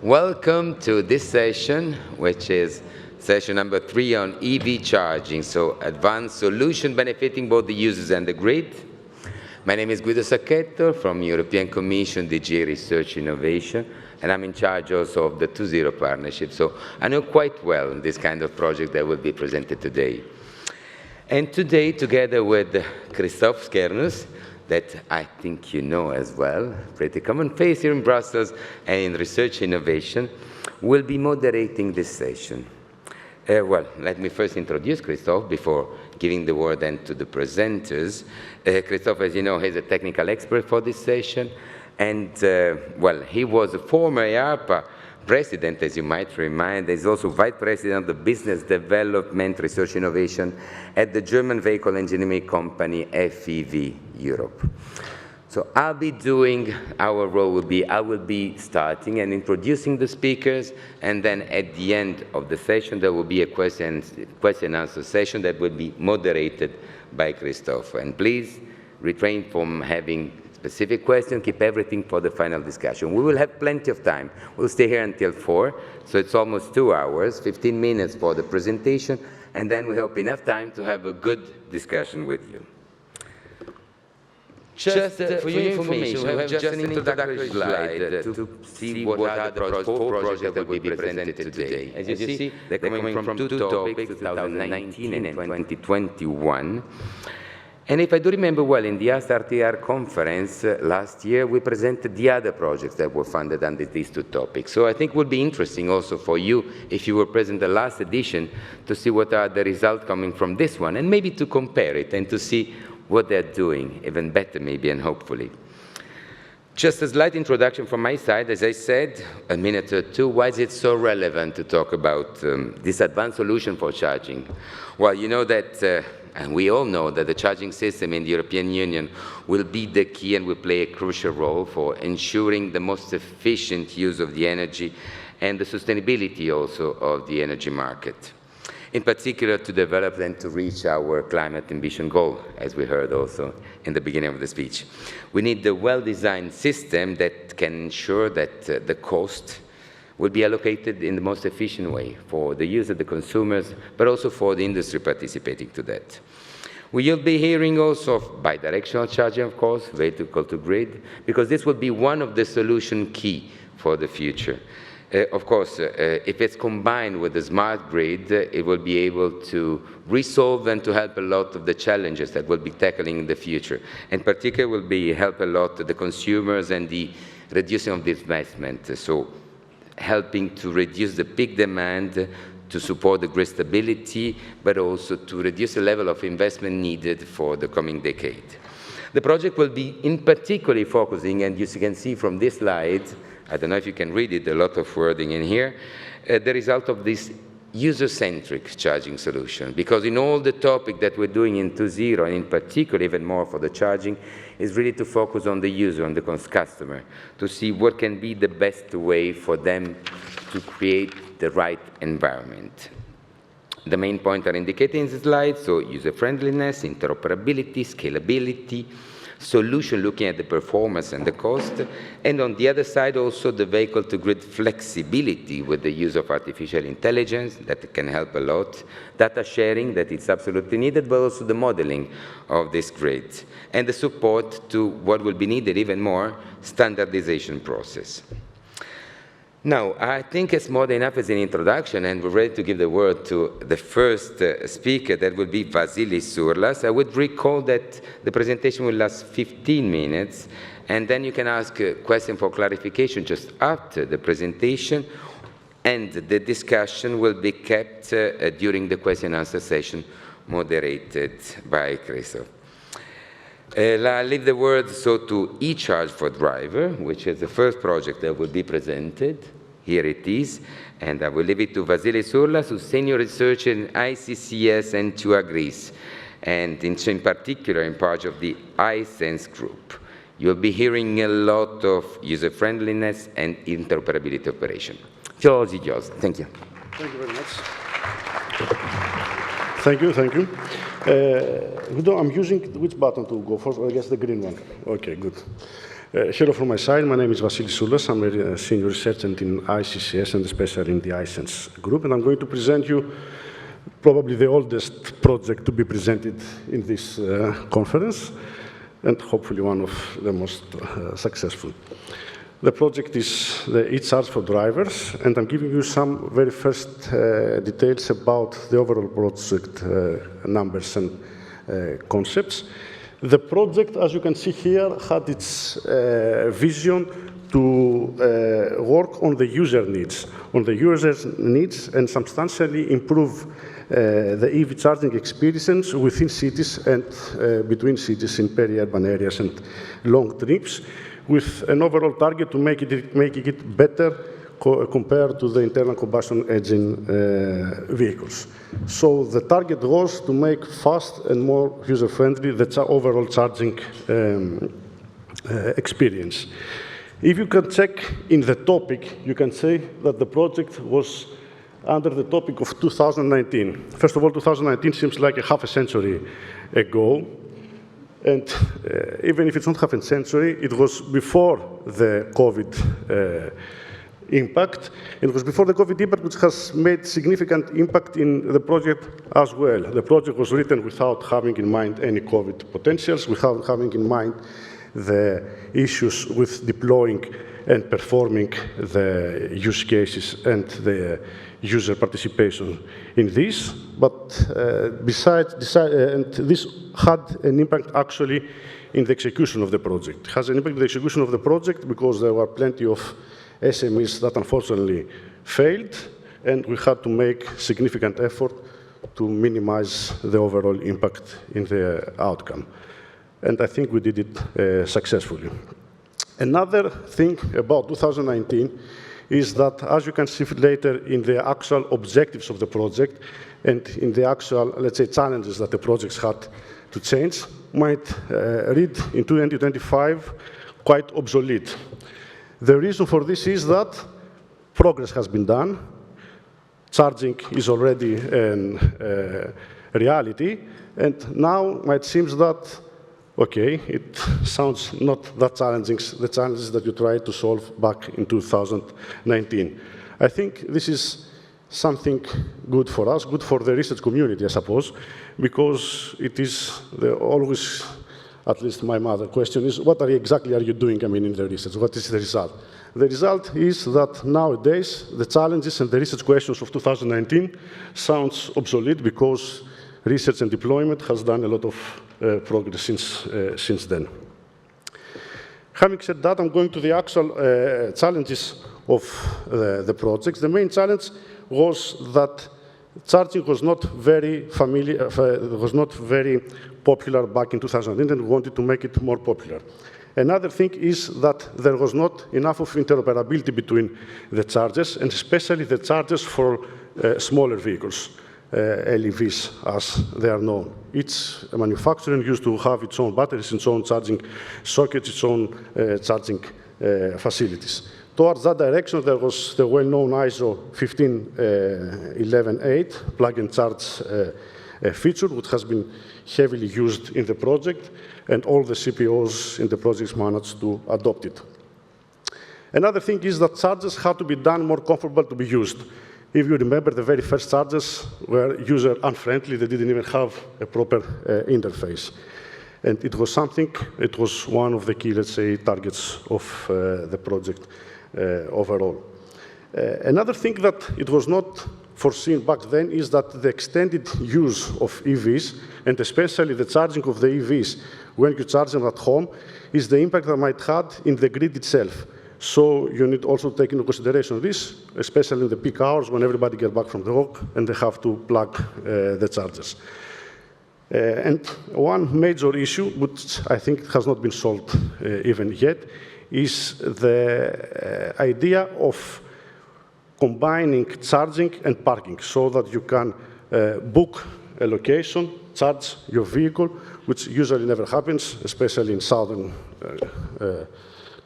welcome to this session, which is session number 3 on EV charging, so advanced solution benefiting both the users and the grid. My name is Guido Sacchetto from European Commission, DG Research Innovation, and I'm in charge also of the 2.0 partnership, so I know quite well this kind of project that will be presented today. And today, together with Christof Schernus, that I think you know as well, pretty common face here in Brussels and in research innovation, will be moderating this session. Well, let me first introduce Christof before giving the word then to the presenters. Christof, as you know, is a technical expert for this session, and well, he was a former EARPA president, as you might remind. He's also vice president of the business development research innovation at the German vehicle engineering company FEV Europe. So I'll be doing, our role will be, I will be starting and introducing the speakers, and then at the end of the session there will be a question and answer session that will be moderated by Christof. And please refrain from having specific questions, keep everything for the final discussion. We will have plenty of time. We'll stay here until 4, so it's almost 2 hours, 15 minutes for the presentation, and then we hope enough time to have a good discussion with you. Just for your information, we have just an introductory slide to see what are the 4 projects that will be presented today. As you see, they're coming from 2 topics, 2019 and 2021. And if I do remember well, in the AST-RTR conference last year, we presented the other projects that were funded under these 2 topics. So I think it would be interesting also for you, if you were present the last edition, to see what are the results coming from this one, and maybe to compare it and to see what they're doing, even better maybe, and hopefully. Just a slight introduction from my side. As I said, a minute or 2, why is it so relevant to talk about this advanced solution for charging? Well, you know that and we all know that the charging system in the European Union will be the key and will play a crucial role for ensuring the most efficient use of the energy and the sustainability also of the energy market. In particular, to develop and to reach our climate ambition goal, as we heard also in the beginning of the speech. We need a well-designed system that can ensure that the cost will be allocated in the most efficient way for the use of the consumers, but also for the industry participating to that. We will be hearing also of bidirectional charging, of course, vehicle to grid, because this will be one of the solution key for the future. Of course, if it's combined with the smart grid, it will be able to resolve and to help a lot of the challenges that we'll be tackling in the future. In particular, will be help a lot the consumers and the reducing of the investment. So helping to reduce the peak demand, to support the grid stability, but also to reduce the level of investment needed for the coming decade. The project will be in particularly focusing, and as you can see from this slide, I don't know if you can read it, a lot of wording in here, the result of this user-centric charging solution. Because in all the topic that we're doing in 2.0, and in particular even more for the charging, is really to focus on the user, on the customer, to see what can be the best way for them to create the right environment. The main points are indicated in the slide, so user-friendliness, interoperability, scalability, solution looking at the performance and the cost, and on the other side also the vehicle-to-grid flexibility with the use of artificial intelligence that can help a lot, data sharing that is absolutely needed, but also the modeling of this grid, and the support to what will be needed even more, standardization process. Now, I think it's more than enough as an introduction, and we're ready to give the word to the first speaker, that will be Vasilis Surlas. I would recall that the presentation will last 15 minutes, and then you can ask a question for clarification just after the presentation, and the discussion will be kept during the question and answer session, moderated by Christof. I'll leave the word to eCharge for Driver, which is the first project that will be presented. Here it is, and I will leave it to Vasilis Surlas, who's senior researcher in ICCS and 2 Greece, and in particular in part of the iSense group. You'll be hearing a lot of user-friendliness and interoperability operation. Floor is yours. Thank you. Thank you very much. Thank you, thank you. Guido, I'm using which button to go first? I guess the green one. Okay, good. Hello from my side. My name is Vasilis Soulas. I'm a senior researcher in ICCS and especially in the iSense group. And I'm going to present you probably the oldest project to be presented in this conference, and hopefully one of the most successful. The project is the e-charge for drivers, and I'm giving you some very first details about the overall project numbers and concepts. The project, as you can see here, had its vision to work on the user needs, and substantially improve the EV charging experience within cities and between cities in peri-urban areas and long trips, with an overall target to making it better compared to the internal combustion engine vehicles. So the target was to make fast and more user-friendly the overall charging experience. If you can check in the topic, you can say that the project was under the topic of 2019. First of all, 2019 seems like a half a century ago. And even if it's not half a century, it was before the COVID impact. It was before the COVID impact, which has made significant impact in the project as well. The project was written without having in mind any COVID potentials, without having in mind the issues with deploying and performing the use cases and the user participation in this. But besides, and this had an impact actually in the execution of the project. It has an impact in the execution of the project because there were plenty of SMEs that unfortunately failed, and we had to make significant effort to minimize the overall impact in the outcome. And I think we did it successfully. Another thing about 2019 is that, as you can see later in the actual objectives of the project and in the actual, let's say, challenges that the projects had to change, might read in 2025 quite obsolete. The reason for this is that progress has been done, charging is already a reality, and now it seems that, okay, it sounds not that challenging, the challenges that you tried to solve back in 2019. I think this is something good for us, good for the research community, I suppose, because it is always, at least my mother question is, what exactly are you doing, in the research? What is the result? The result is that nowadays, the challenges and the research questions of 2019 sounds obsolete because research and deployment has done a lot of progress since then. Having said that, I'm going to the actual challenges of the projects. The main challenge was that charging was not very familiar, was not very popular back in 2008, and we wanted to make it more popular. Another thing is that there was not enough of interoperability between the chargers, and especially the chargers for smaller vehicles, LEVs, as they are known. Each manufacturer used to have its own batteries, its own charging sockets, its own charging facilities. Towards that direction, there was the well-known ISO 15118 plug-and-charge feature, which has been heavily used in the project, and all the CPOs in the projects managed to adopt it. Another thing is that chargers had to be done more comfortable to be used. If you remember, the very first chargers were user-unfriendly. They didn't even have a proper interface. And it was one of the key, let's say, targets of the project overall. Another thing that it was not foreseen back then is that the extended use of EVs, and especially the charging of the EVs when you charge them at home, is the impact that might have in the grid itself. So you need also to take into consideration this, especially in the peak hours when everybody gets back from the work and they have to plug the chargers. And one major issue, which I think has not been solved even yet, is the idea of combining charging and parking so that you can book a location, charge your vehicle, which usually never happens, especially in southern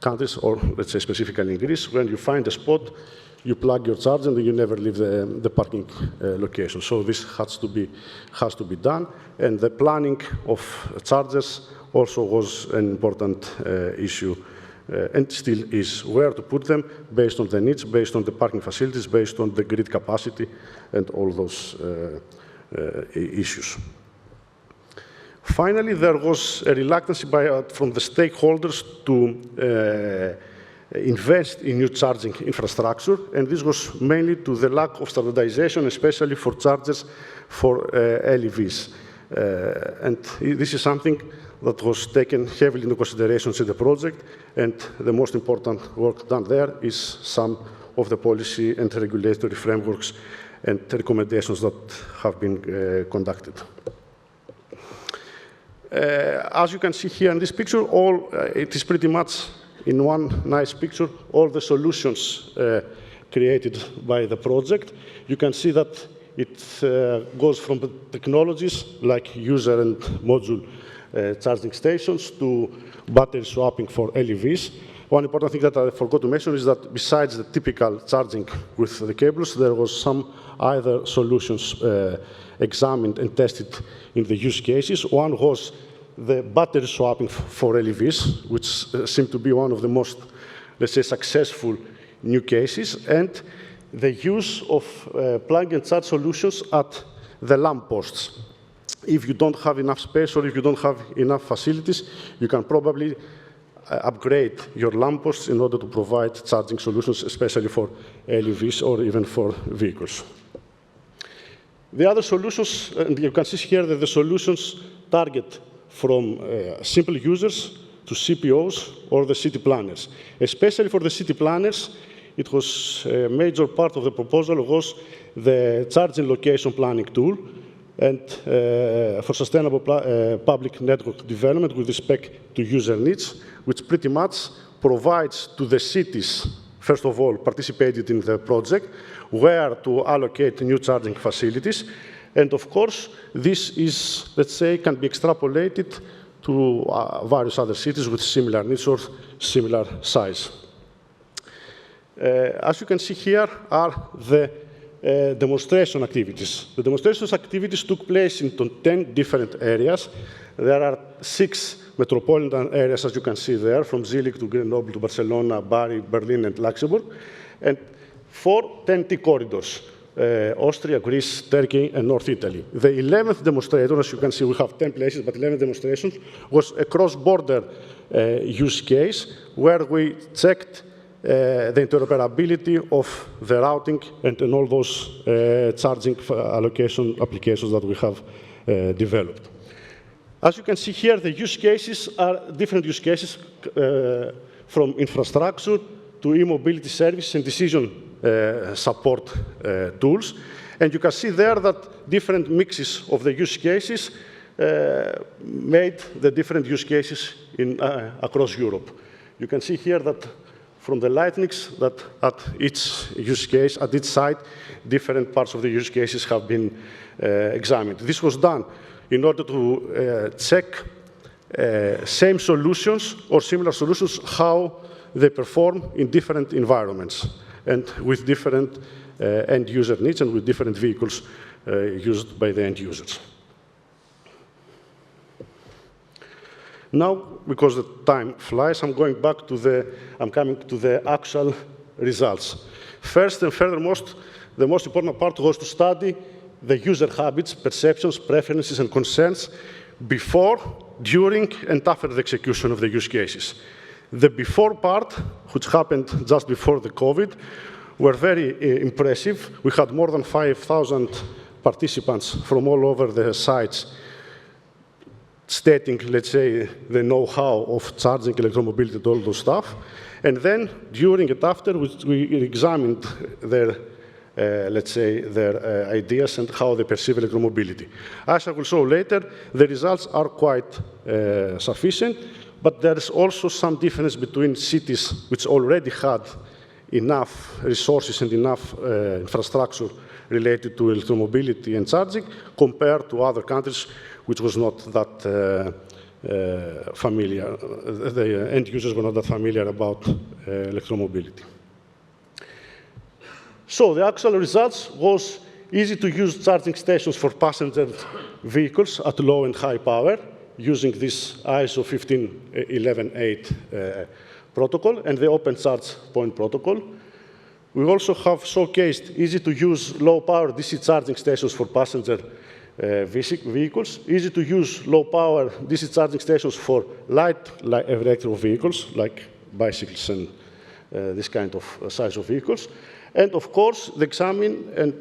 countries, or let's say specifically in Greece. When you find a spot, you plug your charger and you never leave the parking location. So this has to be done. And the planning of chargers also was an important issue and still is, where to put them based on the needs, based on the parking facilities, based on the grid capacity, and all those issues. Finally, there was a reluctance from the stakeholders to invest in new charging infrastructure, and this was mainly to the lack of standardization, especially for chargers for LEVs. And this is something that was taken heavily into consideration in the project, and the most important work done there is some of the policy and regulatory frameworks and recommendations that have been conducted. As you can see here in this picture, it is pretty much in one nice picture, all the solutions created by the project. You can see that it goes from the technologies like user and module charging stations to battery swapping for LEVs. One important thing that I forgot to mention is that besides the typical charging with the cables, there was some other solutions examined and tested in the use cases. One was the battery swapping for LEVs, which seemed to be one of the most, let's say, successful new cases, and the use of plug and charge solutions at the lampposts. If you don't have enough space or if you don't have enough facilities, you can probably upgrade your lampposts in order to provide charging solutions, especially for LEVs or even for vehicles. The other solutions, and you can see here that the solutions target from simple users to CPOs or the city planners. Especially for the city planners, it was a major part of the proposal was the charging location planning tool and for sustainable public network development with respect to user needs, which pretty much provides to the cities, first of all, participated in the project, where to allocate new charging facilities. And of course, this is, let's say, can be extrapolated to various other cities with similar needs or similar size. As you can see here are the demonstration activities. The demonstration activities took place in 10 different areas. There are 6 metropolitan areas, as you can see there, from Zurich to Grenoble to Barcelona, Bari, Berlin, and Luxembourg, and 4 10T corridors. Austria, Greece, Turkey, and North Italy. The 11th demonstration, as you can see, we have 10 places, but 11th demonstration was a cross-border use case where we checked the interoperability of the routing and all those charging allocation applications that we have developed. As you can see here, the use cases are different use cases from infrastructure to e-mobility services and decision support tools. And you can see there that different mixes of the use cases made the different use cases across Europe. You can see here that from the lightnings that at each use case, at each site, different parts of the use cases have been examined. This was done in order to check same solutions or similar solutions, how they perform in different environments and with different end user needs and with different vehicles used by the end users. Now, because the time flies, I'm coming to the actual results. First and foremost, the most important part was to study the user habits, perceptions, preferences, and concerns before, during, and after the execution of the use cases. The before part, which happened just before the COVID, were very impressive. We had more than 5,000 participants from all over the sites stating, let's say, the know-how of charging, electromobility, and all those stuff. And then, during and after, we examined their, let's say, their ideas and how they perceive electromobility. As I will show later, the results are quite sufficient, but there is also some difference between cities which already had enough resources and enough infrastructure related to electromobility and charging compared to other countries which was not that familiar. The end users were not that familiar about electromobility. So the actual results was easy to use charging stations for passenger vehicles at low and high power using this ISO 15118 protocol and the open charge point protocol. We also have showcased easy-to-use low-power DC charging stations for passenger vehicles, easy-to-use low-power DC charging stations for light electric vehicles, like bicycles and this kind of size of vehicles. And of course, they examined and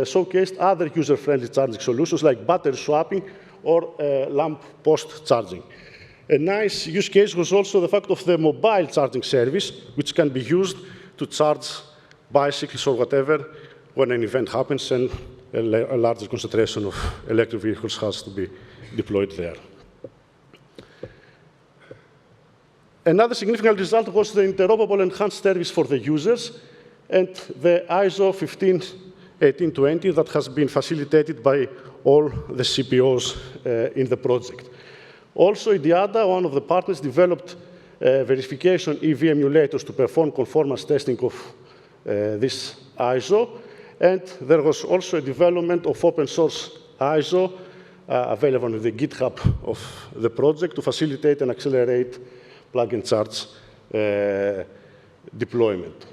showcased other user-friendly charging solutions like battery swapping or lamp post charging. A nice use case was also the fact of the mobile charging service, which can be used to charge bicycles or whatever when an event happens and a larger concentration of electric vehicles has to be deployed there. Another significant result was the interoperable enhanced service for the users and the ISO 15180 that has been facilitated by all the CPOs in the project. Also, IDIADA, one of the partners, developed verification EV emulators to perform conformance testing of this ISO. And there was also a development of open source ISO available on the GitHub of the project to facilitate and accelerate plug-and charge deployment.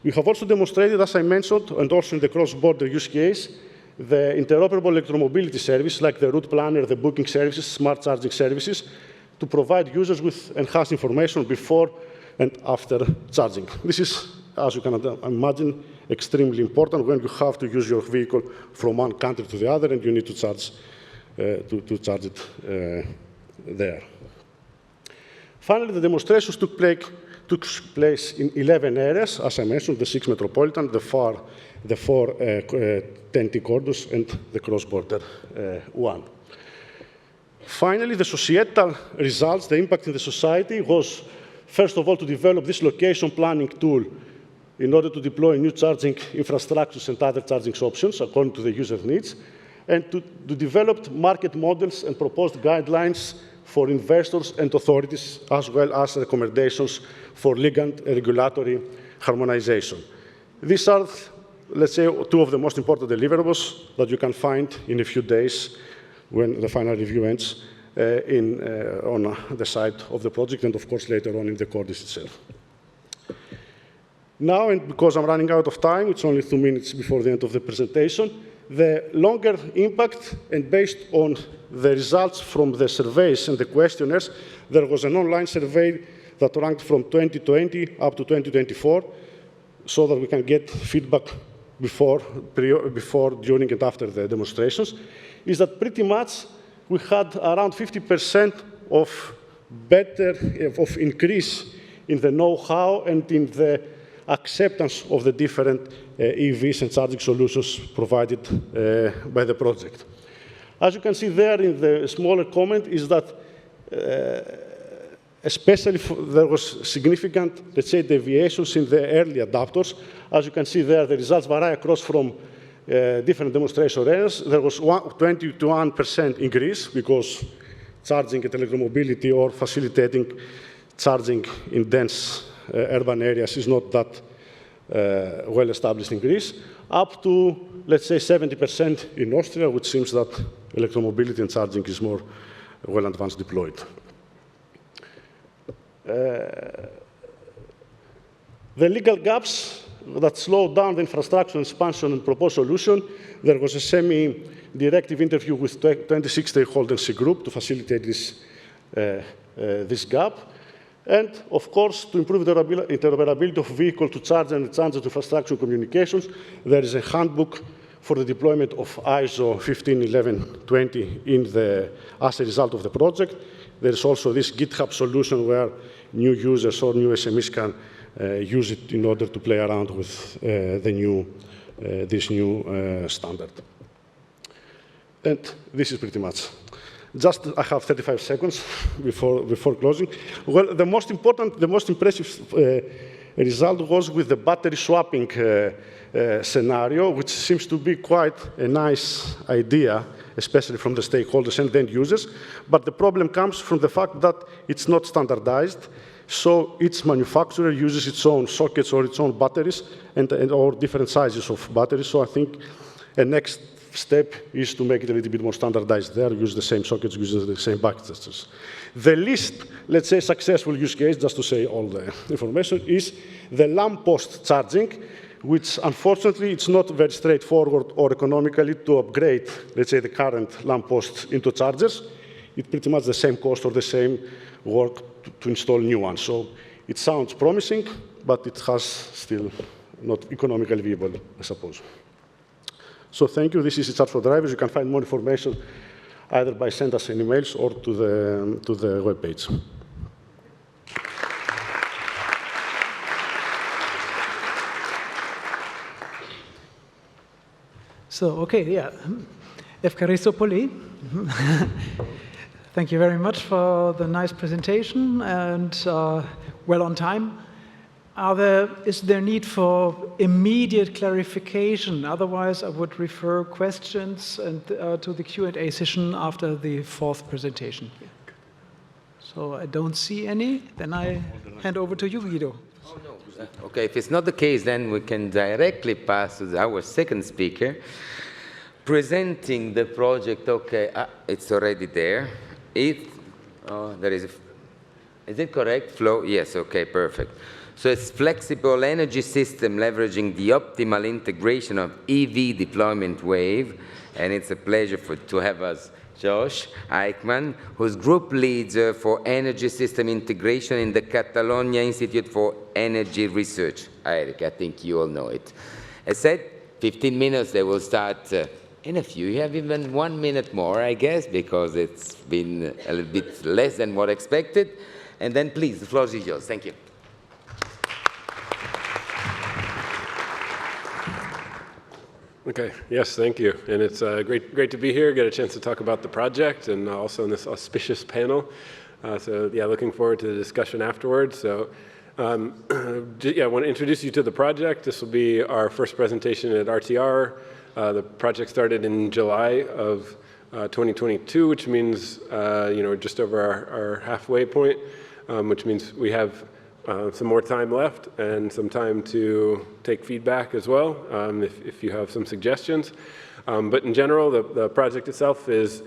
We have also demonstrated, as I mentioned, and also in the cross-border use case, the interoperable electromobility service, like the route planner, the booking services, smart charging services, to provide users with enhanced information before and after charging. This is, as you can imagine, extremely important when you have to use your vehicle from one country to the other and you need to charge it there. Finally, the demonstrations took place in 11 areas, as I mentioned, the 6 metropolitan, the 4 10T corridors, and the cross-border one. Finally, the societal results, the impact in the society was, first of all, to develop this location planning tool in order to deploy new charging infrastructures and other charging options according to the user needs, and to develop market models and proposed guidelines for investors and authorities, as well as recommendations for legal and regulatory harmonization. These are, let's say, 2 of the most important deliverables that you can find in a few days when the final review ends on the site of the project, and of course later on in the course itself. Now, and because I'm running out of time, it's only 2 minutes before the end of the presentation, the longer impact, and based on the results from the surveys and the questionnaires, there was an online survey that ranked from 2020 up to 2024, so that we can get feedback before, during, and after the demonstrations, is that pretty much we had around 50% of increase in the know-how and in the acceptance of the different EVs and charging solutions provided by the project. As you can see there in the smaller comment is that especially there was significant, let's say, deviations in the early adopters. As you can see there, the results vary across from different demonstration areas. There was 21% increase because charging at electromobility or facilitating charging in dense urban areas is not that well established in Greece, up to, let's say, 70% in Austria, which seems that electromobility and charging is more well advanced deployed. The legal gaps that slowed down the infrastructure expansion and proposed solution, there was a semi-directive interview with 26 stakeholders in a group to facilitate this gap. And, of course, to improve the interoperability of vehicle to charge and transit infrastructure communications, there is a handbook for the deployment of ISO 15120 as a result of the project. There is also this GitHub solution where new users or new SMEs can use it in order to play around with this new standard. And this is pretty much. Just, I have 35 seconds before closing. Well, the most important, the most impressive result was with the battery swapping scenario, which seems to be quite a nice idea, especially from the stakeholders and end users. But the problem comes from the fact that it's not standardized. So each manufacturer uses its own sockets or its own batteries or different sizes of batteries. So I think a next step is to make it a little bit more standardized there, use the same sockets, use the same backgestures. The least, let's say, successful use case, just to say all the information, is the lamppost charging, which unfortunately it's not very straightforward or economically to upgrade, let's say, the current lampposts into chargers. It's pretty much the same cost or the same work to install new ones. So it sounds promising, but it has still not economically viable, I suppose. So thank you. This is a chart for drivers. You can find more information either by sending us an emails or to the webpage. So, okay, yeah. Evkaristo Poli. Thank you very much for the nice presentation and well on time. Is there need for immediate clarification? Otherwise, I would refer questions and, to the Q&A session after the fourth presentation. So I don't see any. Then I hand over to you, Guido. Oh, no. Okay, if it's not the case, then we can directly pass to our second speaker, presenting the project. Okay, it's already there. There is it correct? Flow? Yes, okay, perfect. So it's flexible energy system leveraging the optimal integration of EV deployment wave. And it's a pleasure to have us Josh Eichmann, who's group leader for energy system integration in the Catalonia Institute for Energy Research. Eric, I think you all know it. As said, 15 minutes, they will start in a few. You have even 1 minute more, I guess, because it's been a little bit less than what expected. And then please, the floor is yours. Thank you. Okay, yes, thank you. And it's great to be here, get a chance to talk about the project and also in this auspicious panel. So yeah, looking forward to the discussion afterwards. So yeah, I want to introduce you to the project. This will be our first presentation at RTR. The project started in July of 2022, which means just over our halfway point, which means we have some more time left and some time to take feedback as well, if you have some suggestions. But in general, the project itself is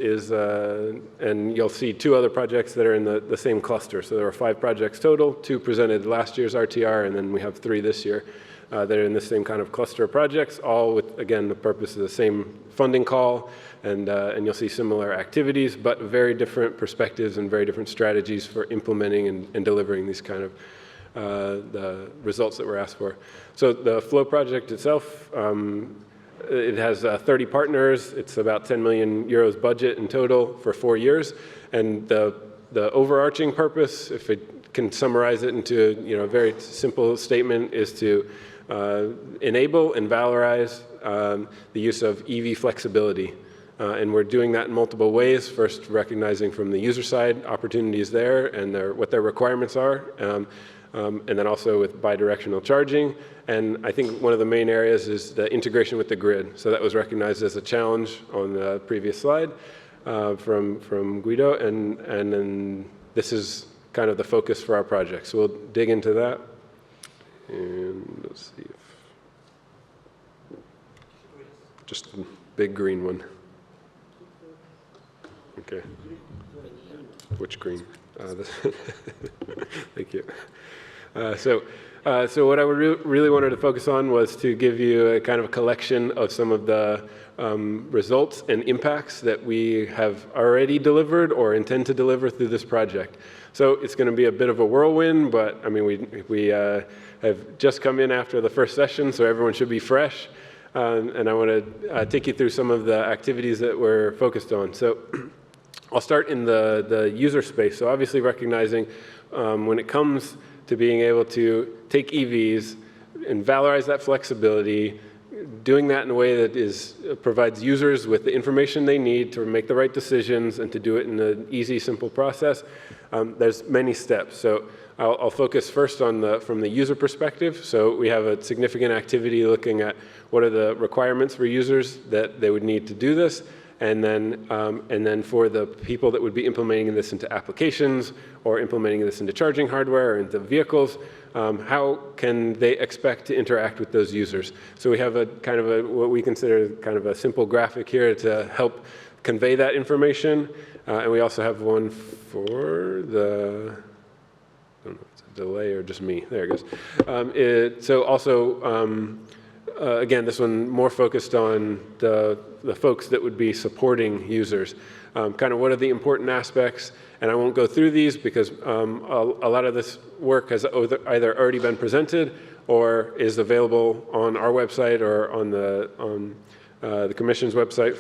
and you'll see 2 other projects that are in the same cluster. So there are 5 projects total, 2 presented last year's RTR, and then we have 3 this year that are in the same kind of cluster of projects, all with, again, the purpose of the same funding call, and you'll see similar activities, but very different perspectives and very different strategies for implementing and delivering these kind of the results that we're asked for. So the Flow project itself, it has 30 partners. It's about 10 million euros budget in total for 4 years. And the overarching purpose, if it can summarize it into a very simple statement, is to enable and valorize the use of EV flexibility. And we're doing that in multiple ways. First, recognizing from the user side opportunities there and what their requirements are. And then also with bidirectional charging. And I think one of the main areas is the integration with the grid. So that was recognized as a challenge on the previous slide from Guido. And then this is kind of the focus for our project. So we'll dig into that. And let's see if... Just the big green one. Okay. Which green? Thank you. So what I really wanted to focus on was to give you a kind of a collection of some of the results and impacts that we have already delivered or intend to deliver through this project. So it's going to be a bit of a whirlwind, but I mean, we have just come in after the first session, so everyone should be fresh. And I want to take you through some of the activities that we're focused on. So I'll start in the user space. So obviously recognizing when it comes to being able to take EVs and valorize that flexibility, doing that in a way that provides users with the information they need to make the right decisions and to do it in an easy, simple process. There's many steps. So I'll focus first on from the user perspective. So we have a significant activity looking at what are the requirements for users that they would need to do this, and then for the people that would be implementing this into applications or implementing this into charging hardware or into vehicles, how can they expect to interact with those users? So we have a kind of what we consider kind of a simple graphic here to help convey that information. And we also have one for the, I don't know if it's a delay or just me. There it goes. So also, again, this one more focused on the folks that would be supporting users. Kind of what are the important aspects, and I won't go through these because a lot of this work has either already been presented or is available on our website or on the Commission's website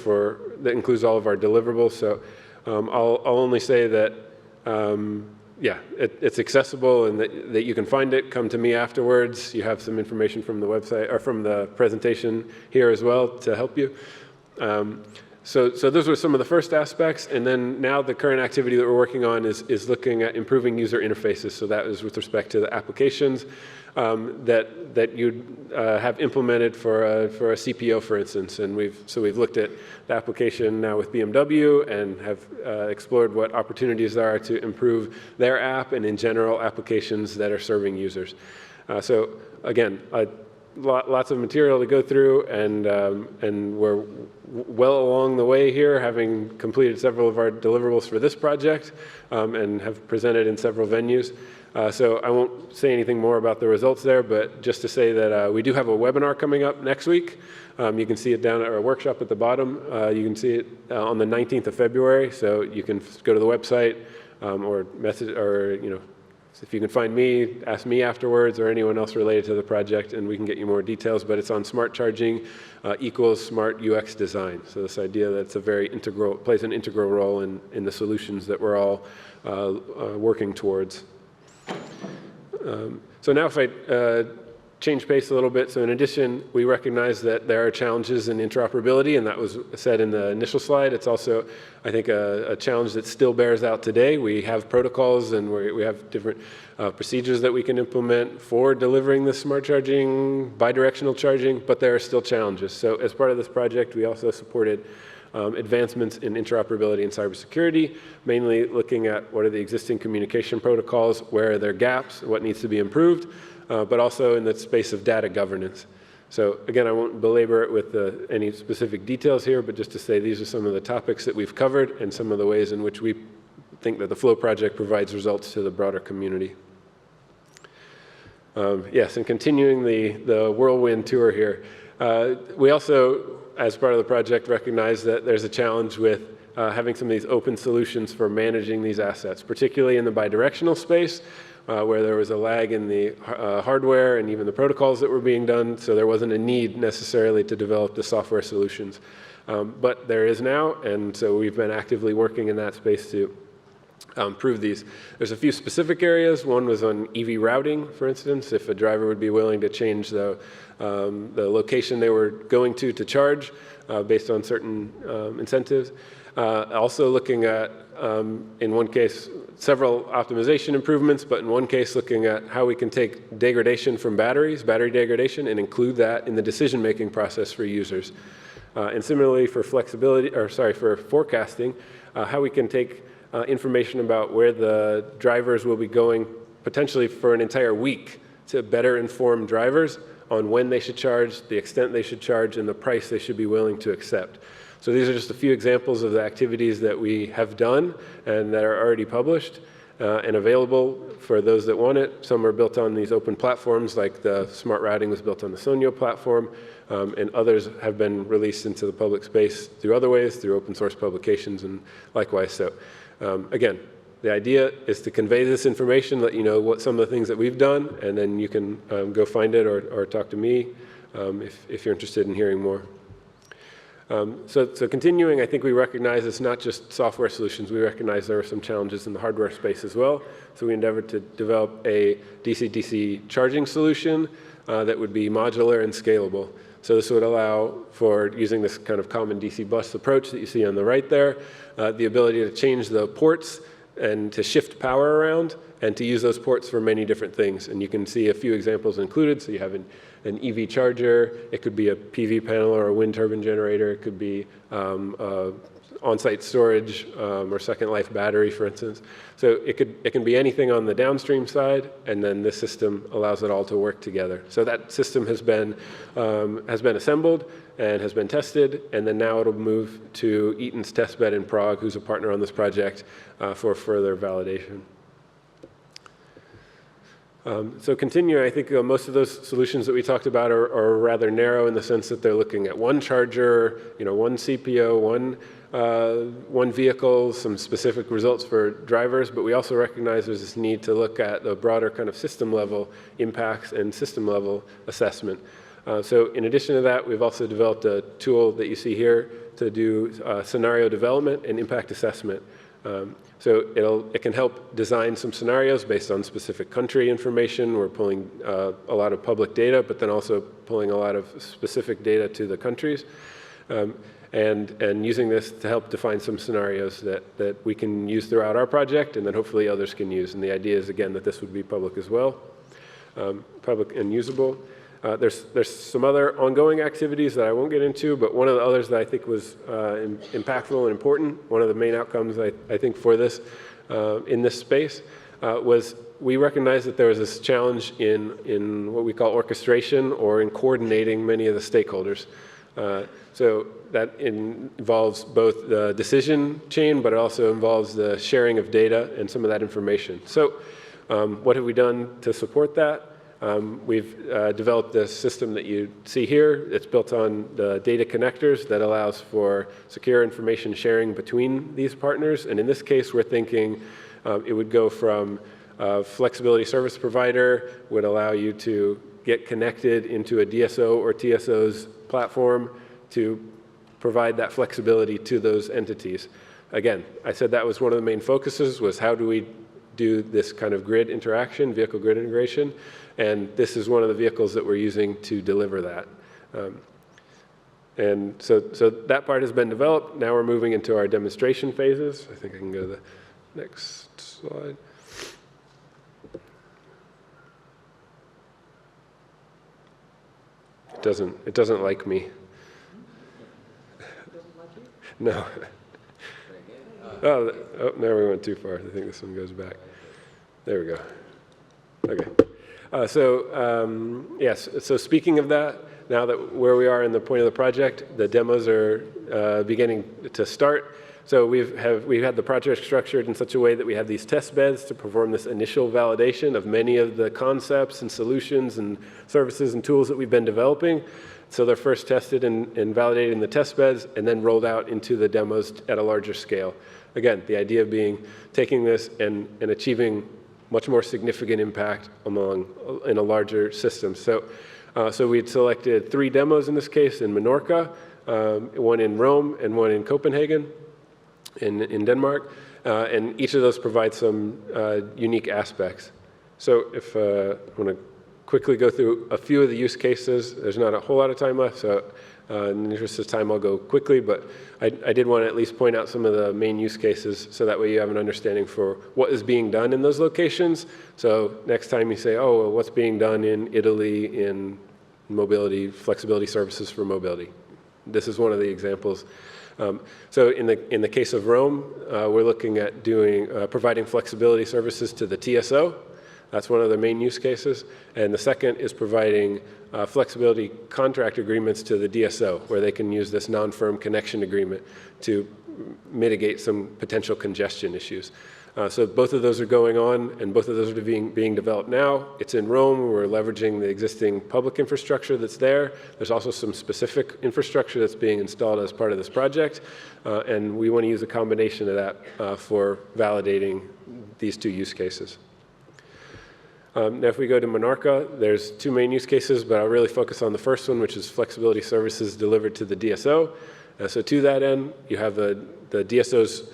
that includes all of our deliverables. So I'll only say that yeah, it's accessible and that you can find it. Come to me afterwards. You have some information from the website or from the presentation here as well to help you. So those were some of the first aspects, and then now the current activity that we're working on is looking at improving user interfaces. So that is with respect to the applications that you'd have implemented for a CPO, for instance. And we've looked at the application now with BMW and have explored what opportunities there are to improve their app and in general applications that are serving users. So again, lots of material to go through, and we're well along the way here, having completed several of our deliverables for this project and have presented in several venues. So I won't say anything more about the results there, but just to say that we do have a webinar coming up next week. You can see it down at our workshop at the bottom. You can see it on the 19th of February, so you can go to the website or message, or if you can find me, ask me afterwards or anyone else related to the project, and we can get you more details. But it's on smart charging equals smart UX design. So this idea that it's a very plays an integral role in the solutions that we're all working towards. So now if I change pace a little bit. So in addition, we recognize that there are challenges in interoperability, and that was said in the initial slide. It's also, I think, a challenge that still bears out today. We have protocols and we have different procedures that we can implement for delivering the smart charging, bidirectional charging, but there are still challenges. So as part of this project, we also supported advancements in interoperability and cybersecurity, mainly looking at what are the existing communication protocols, where are there gaps, what needs to be improved, but also in the space of data governance. So again, I won't belabor it with any specific details here, but just to say these are some of the topics that we've covered and some of the ways in which we think that the Flow project provides results to the broader community. Yes, and continuing the whirlwind tour here, we also, as part of the project, recognize that there's a challenge with having some of these open solutions for managing these assets, particularly in the bidirectional space, where there was a lag in the hardware and even the protocols that were being done, so there wasn't a need necessarily to develop the software solutions. But there is now, and so we've been actively working in that space to improve these. There's a few specific areas. One was on EV routing, for instance, if a driver would be willing to change the location they were going to charge based on certain incentives. Also looking at, in one case, several optimization improvements, but in one case looking at how we can take degradation from battery degradation, and include that in the decision-making process for users. And similarly for for forecasting, how we can take information about where the drivers will be going potentially for an entire week to better inform drivers on when they should charge, the extent they should charge, and the price they should be willing to accept. So these are just a few examples of the activities that we have done and that are already published and available for those that want it. Some are built on these open platforms, like the smart routing was built on the Sonio platform, and others have been released into the public space through other ways, through open source publications and likewise. So again, the idea is to convey this information, let you know what some of the things that we've done, and then you can go find it or talk to me if you're interested in hearing more. So continuing, I think we recognize it's not just software solutions. We recognize there are some challenges in the hardware space as well. So we endeavored to develop a DC-DC charging solution that would be modular and scalable. So this would allow for using this kind of common DC bus approach that you see on the right there, the ability to change the ports and to shift power around and to use those ports for many different things. And you can see a few examples included. So you have an EV charger, it could be a PV panel or a wind turbine generator, it could be on-site storage or second life battery, for instance. So it can be anything on the downstream side, and then this system allows it all to work together. So that system has been assembled and has been tested, and then now it'll move to Eaton's testbed in Prague, who's a partner on this project, for further validation. So continuing, I think most of those solutions that we talked about are rather narrow in the sense that they're looking at one charger, one CPO, one vehicle, some specific results for drivers, but we also recognize there's this need to look at the broader kind of system level impacts and system level assessment. So in addition to that, we've also developed a tool that you see here to do scenario development and impact assessment. So it can help design some scenarios based on specific country information. We're pulling a lot of public data, but then also pulling a lot of specific data to the countries. And using this to help define some scenarios that we can use throughout our project, and then hopefully others can use. And the idea is, again, that this would be public as well, public and usable. There's some other ongoing activities that I won't get into, but one of the others that I think was impactful and important, one of the main outcomes I think for this in this space was we recognized that there was this challenge in what we call orchestration or in coordinating many of the stakeholders. So that involves both the decision chain, but it also involves the sharing of data and some of that information. So what have we done to support that? We've developed this system that you see here. It's built on the data connectors that allows for secure information sharing between these partners. And in this case, we're thinking it would go from flexibility service provider, would allow you to get connected into a DSO or TSO's platform to provide that flexibility to those entities. Again, I said that was one of the main focuses, was how do we do this kind of grid interaction, vehicle grid integration, and this is one of the vehicles that we're using to deliver that. And so that part has been developed. Now we're moving into our demonstration phases. I think I can go to the next slide. It doesn't like me. No. Oh, no, we went too far. I think this one goes back. There we go. Okay. Yes, so speaking of that, now that where we are in the point of the project, the demos are beginning to start. So we've had the project structured in such a way that we have these test beds to perform this initial validation of many of the concepts and solutions and services and tools that we've been developing. So they're first tested and validated in the test beds and then rolled out into the demos at a larger scale. Again, the idea being taking this and achieving much more significant impact in a larger system. So we had selected 3 demos in this case in Menorca, one in Rome and one in Copenhagen in Denmark, and each of those provides some unique aspects. So if I want to quickly go through a few of the use cases. There's not a whole lot of time left, so in the interest of time, I'll go quickly, but I did want to at least point out some of the main use cases so that way you have an understanding for what is being done in those locations. So next time you say, oh, well, what's being done in Italy in mobility, flexibility services for mobility? This is one of the examples. So in the case of Rome, we're looking at providing flexibility services to the TSO. That's one of the main use cases. And the second is providing flexibility contract agreements to the DSO, where they can use this non-firm connection agreement to mitigate some potential congestion issues. So both of those are going on, and both of those are being developed now. It's in Rome. We're leveraging the existing public infrastructure that's there. There's also some specific infrastructure that's being installed as part of this project, and we want to use a combination of that for validating these 2 use cases. Now, if we go to Menorca, there's 2 main use cases, but I'll really focus on the first one, which is flexibility services delivered to the DSO. So to that end, you have the DSO's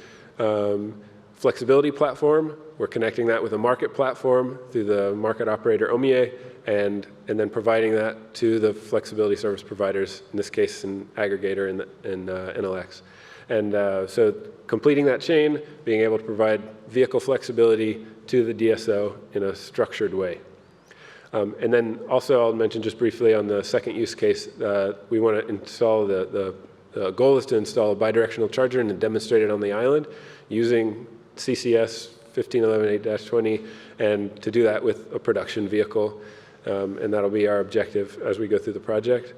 flexibility platform. We're connecting that with a market platform through the market operator OMIE, and then providing that to the flexibility service providers, in this case, an aggregator in NLX. And so completing that chain, being able to provide vehicle flexibility to the DSO in a structured way. And then also I'll mention just briefly on the second use case, we want to install the goal is to install a bidirectional charger and demonstrate it on the island using CCS 1511-8-20, and to do that with a production vehicle. And that'll be our objective as we go through the project.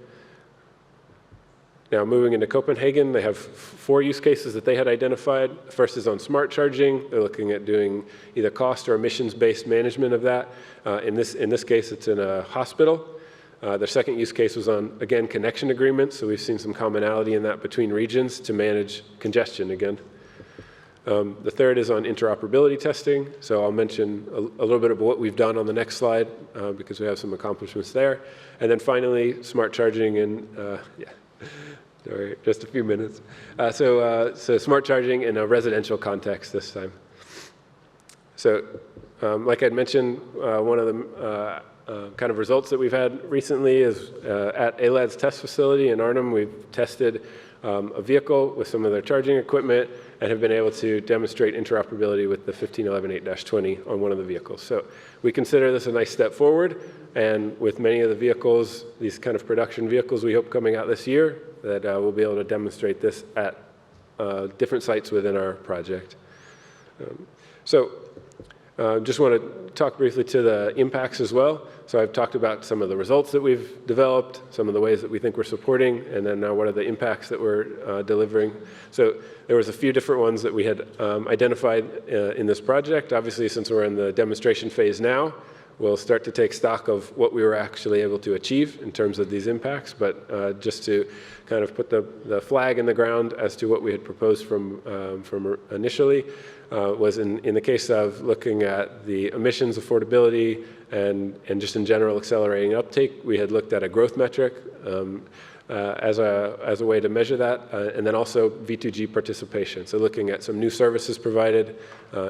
Now, moving into Copenhagen, they have 4 use cases that they had identified. First is on smart charging. They're looking at doing either cost or emissions-based management of that. In this case, it's in a hospital. Their second use case was on, again, connection agreements. So we've seen some commonality in that between regions to manage congestion again. The third is on interoperability testing. So I'll mention a little bit of what we've done on the next slide because we have some accomplishments there. And then finally, smart charging and, sorry, just a few minutes. So smart charging in a residential context this time. So like I'd mentioned, one of the kind of results that we've had recently is at ALAD's test facility in Arnhem. We've tested a vehicle with some of their charging equipment and have been able to demonstrate interoperability with the 1511-8-20 on one of the vehicles. So we consider this a nice step forward, and with many of the vehicles, these kind of production vehicles we hope coming out this year, that we'll be able to demonstrate this at different sites within our project. Just want to talk briefly to the impacts as well. So I've talked about some of the results that we've developed, some of the ways that we think we're supporting, and then now what are the impacts that we're delivering. So there was a few different ones that we had identified in this project. Obviously, since we're in the demonstration phase now, we'll start to take stock of what we were actually able to achieve in terms of these impacts, but just to kind of put the flag in the ground as to what we had proposed from initially, was in the case of looking at the emissions affordability and just in general accelerating uptake, we had looked at a growth metric as a way to measure that, and then also V2G participation. So looking at some new services provided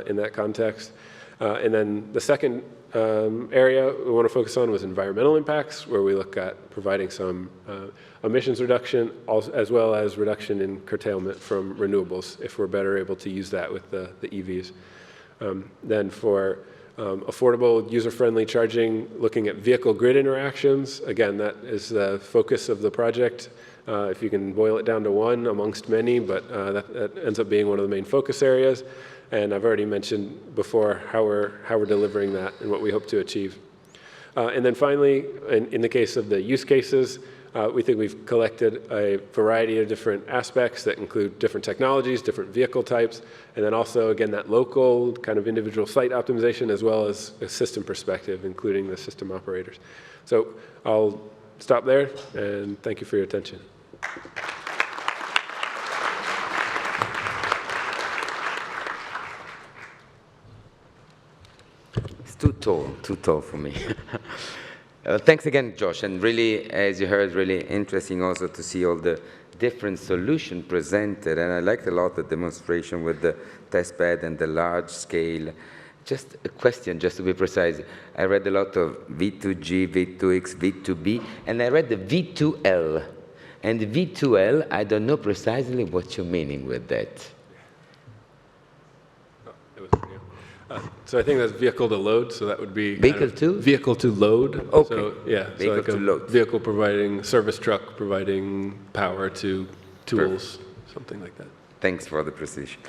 in that context. And then the second area we want to focus on was environmental impacts, where we look at providing some emissions reduction as well as reduction in curtailment from renewables if we're better able to use that with the EVs. Then for affordable, user-friendly charging, looking at vehicle grid interactions. Again, that is the focus of the project. If you can boil it down to one amongst many, but that ends up being one of the main focus areas. And I've already mentioned before how we're delivering that and what we hope to achieve. And then finally, in the case of the use cases, we think we've collected a variety of different aspects that include different technologies, different vehicle types, and then also, again, that local kind of individual site optimization as well as a system perspective, including the system operators. So I'll stop there, and thank you for your attention. Too tall for me. Thanks again, Josh, and really, as you heard, really interesting also to see all the different solutions presented, and I liked a lot the demonstration with the test bed and the large scale. Just a question, just to be precise. I read a lot of V2G, V2X, V2B, and I read the V2L. And the V2L, I don't know precisely what you're meaning with that. So I think that's vehicle to load, so that would be vehicle to? Vehicle to load. Okay. So, yeah, vehicle so like to load. Vehicle providing, service truck providing power to tools, something like that. Thanks for the precision.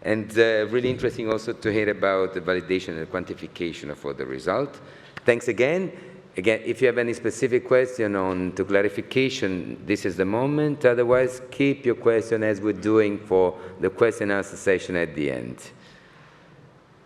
And really interesting also to hear about the validation and quantification for the result. Thanks again. Again, if you have any specific question on to clarification, this is the moment. Otherwise, keep your question as we're doing for the question and answer session at the end.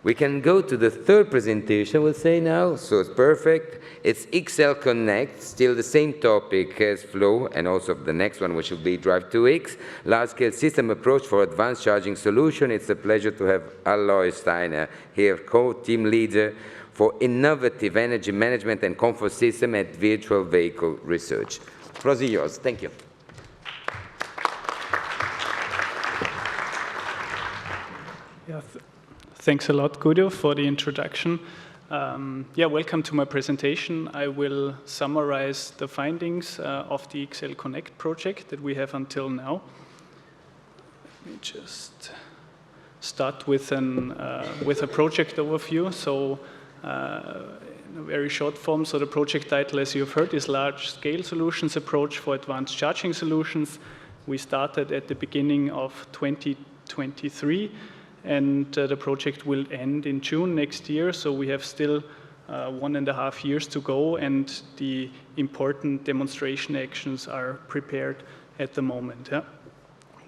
We can go to the third presentation, we'll say now, so it's perfect. It's XL Connect, still the same topic as Flow, and also the next one, which will be Drive 2X, large-scale system approach for advanced charging solution. It's a pleasure to have Aloy Steiner here, co-team leader for innovative energy management and comfort system at Virtual Vehicle Research. Floor is yours. Thank you. Yeah, thanks a lot, Guido, for the introduction. Welcome to my presentation. I will summarize the findings of the XL Connect project that we have until now. Let me just start with a project overview. So in a very short form, so the project title, as you've heard, is Large-Scale Solutions Approach for Advanced Charging Solutions. We started at the beginning of 2023, and the project will end in June next year, so we have still 1.5 years to go, and the important demonstration actions are prepared at the moment. Yeah.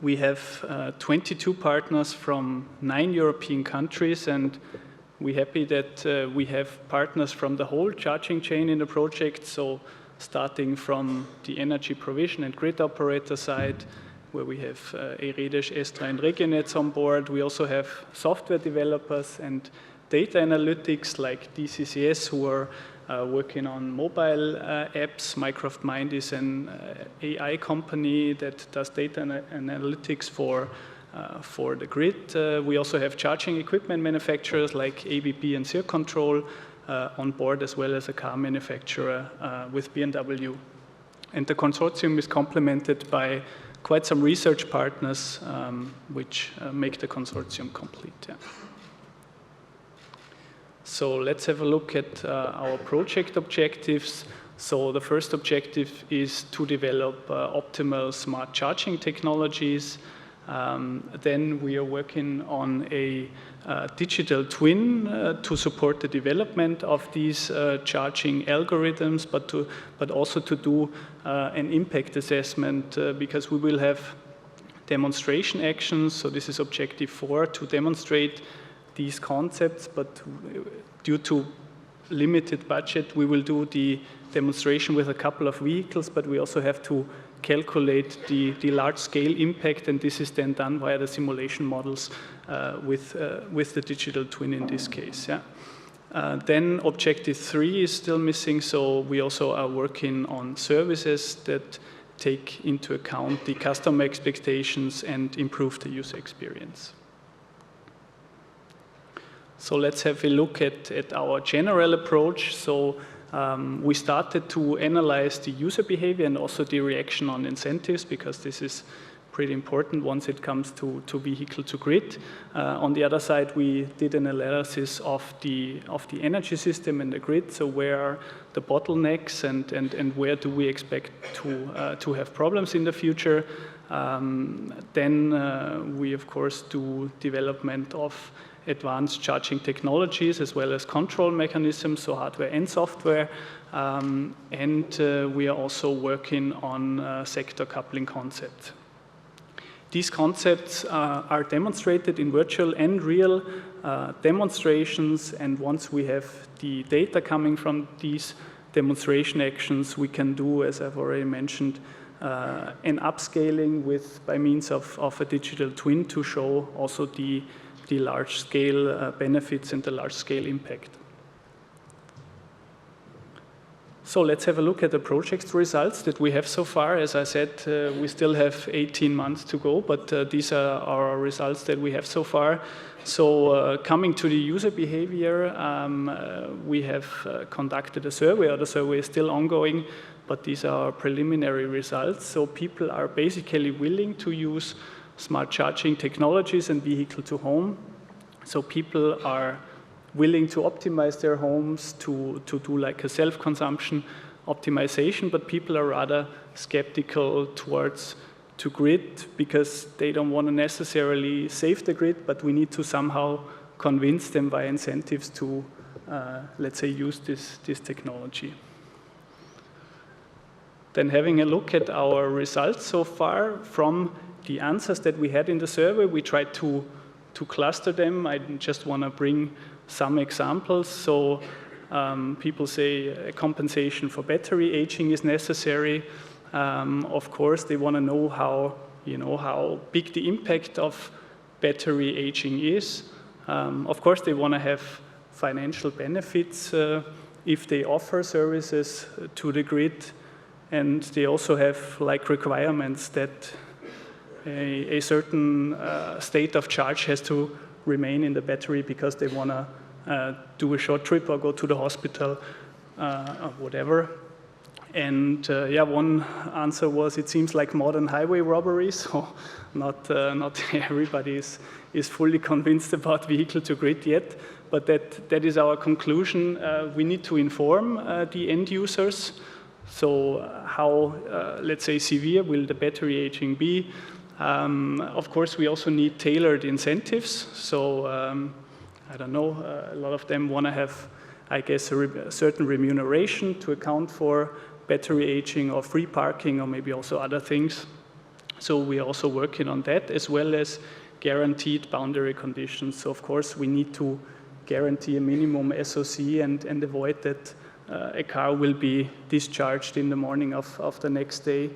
We have 22 partners from 9 European countries, and we're happy that we have partners from the whole charging chain in the project, so starting from the energy provision and grid operator side, where we have Eredes, Estra, and Regionets on board. We also have software developers and data analytics like DCCS, who are working on mobile apps. Mycroft Mind is an AI company that does data analytics for the grid. We also have charging equipment manufacturers like ABB and Circ Control on board, as well as a car manufacturer with BMW. And the consortium is complemented by quite some research partners, which make the consortium complete. Yeah. So let's have a look at our project objectives. So the first objective is to develop optimal smart charging technologies. Then we are working on a digital twin to support the development of these charging algorithms, but also to do an impact assessment because we will have demonstration actions. So this is objective 4, to demonstrate these concepts, but due to limited budget, we will do the demonstration with a couple of vehicles, but we also have to calculate the large-scale impact, and this is then done via the simulation models with the digital twin in this case. Yeah. Then objective 3 is still missing, so we also are working on services that take into account the customer expectations and improve the user experience. So let's have a look at our general approach. So we started to analyze the user behavior and also the reaction on incentives, because this is pretty important once it comes to vehicle to grid. On the other side, we did an analysis of the energy system and the grid. So where are the bottlenecks and where do we expect to have problems in the future? Then we, of course, do development of advanced charging technologies as well as control mechanisms, so hardware and software. And we are also working on sector coupling concepts. These concepts are demonstrated in virtual and real demonstrations, and once we have the data coming from these demonstration actions, we can do, as I've already mentioned, an upscaling by means of a digital twin to show also the large-scale benefits and the large-scale impact. So let's have a look at the project's results that we have so far. As I said, we still have 18 months to go, but these are our results that we have so far. So coming to the user behavior, we have conducted a survey, or the survey is still ongoing, but these are our preliminary results. So people are basically willing to use smart charging technologies and vehicle to home. So people are willing to optimize their homes to do like a self-consumption optimization, but people are rather skeptical towards to grid because they don't want to necessarily save the grid, but we need to somehow convince them by incentives to, let's say, use this technology. Then having a look at our results so far from the answers that we had in the survey, we tried to cluster them. I just want to bring some examples. So people say a compensation for battery aging is necessary. Of course, they want to know how big the impact of battery aging is. Of course, they want to have financial benefits if they offer services to the grid, and they also have like requirements that a certain state of charge has to remain in the battery because they want to do a short trip or go to the hospital or whatever. And yeah, one answer was it seems like modern highway robbery, so not everybody is fully convinced about vehicle to grid yet, but that is our conclusion. We need to inform the end users. So how, let's say, severe will the battery aging be? Of course, we also need tailored incentives. So I don't know, a lot of them want to have, I guess, a certain remuneration to account for battery aging or free parking or maybe also other things. So we're also working on that, as well as guaranteed boundary conditions. So of course we need to guarantee a minimum SOC and avoid that a car will be discharged in the morning of the next day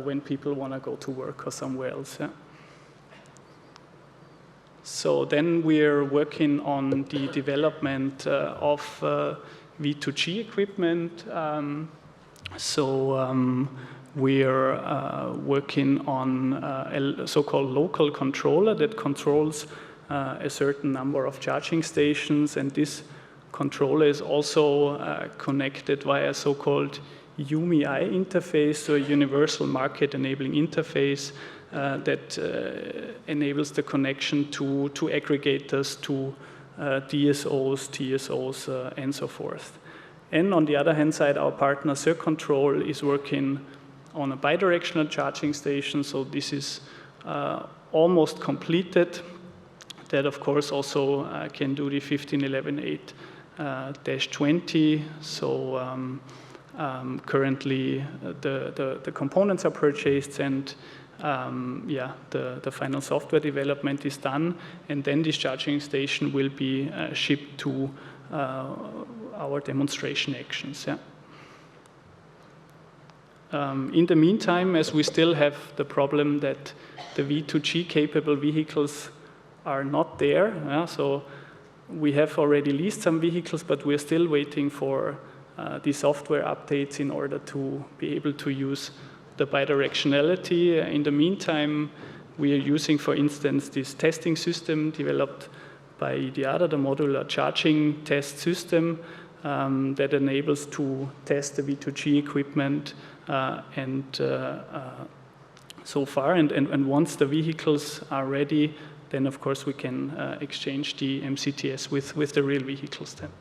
when people want to go to work or somewhere else. Yeah. So then we're working on the development of V2G equipment. We're working on a so-called local controller that controls a certain number of charging stations, and this controller is also connected via so-called UMI interface, so a universal market enabling interface that enables the connection to aggregators, to DSOs, TSOs, and so forth. And on the other hand side, our partner Circontrol is working on a bidirectional charging station, so this is almost completed. That, of course, also can do the 15.11.8-20. So currently, the components are purchased, and yeah, the final software development is done, and then this charging station will be shipped to our demonstration actions. Yeah. In the meantime, as we still have the problem that the V2G capable vehicles are not there, so we have already leased some vehicles, but we're still waiting for the software updates in order to be able to use the bidirectionality. In the meantime, we are using, for instance, this testing system developed by IDIADA, the modular charging test system that enables to test the V2G equipment so far. And once the vehicles are ready, then of course we can exchange the MCTS with the real vehicles then.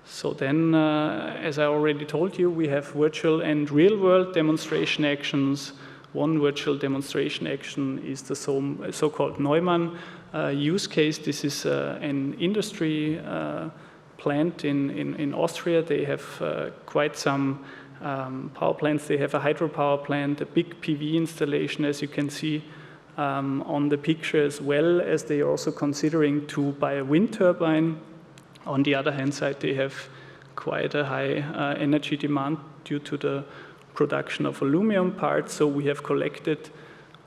So then, as I already told you, we have virtual and real-world demonstration actions. One virtual demonstration action is the so-called Neumann use case. This is an industry plant in Austria. They have quite some power plants. They have a hydropower plant, a big PV installation, as you can see on the picture, as well as they are also considering to buy a wind turbine. On the other hand side, they have quite a high energy demand due to the production of aluminum parts. So we have collected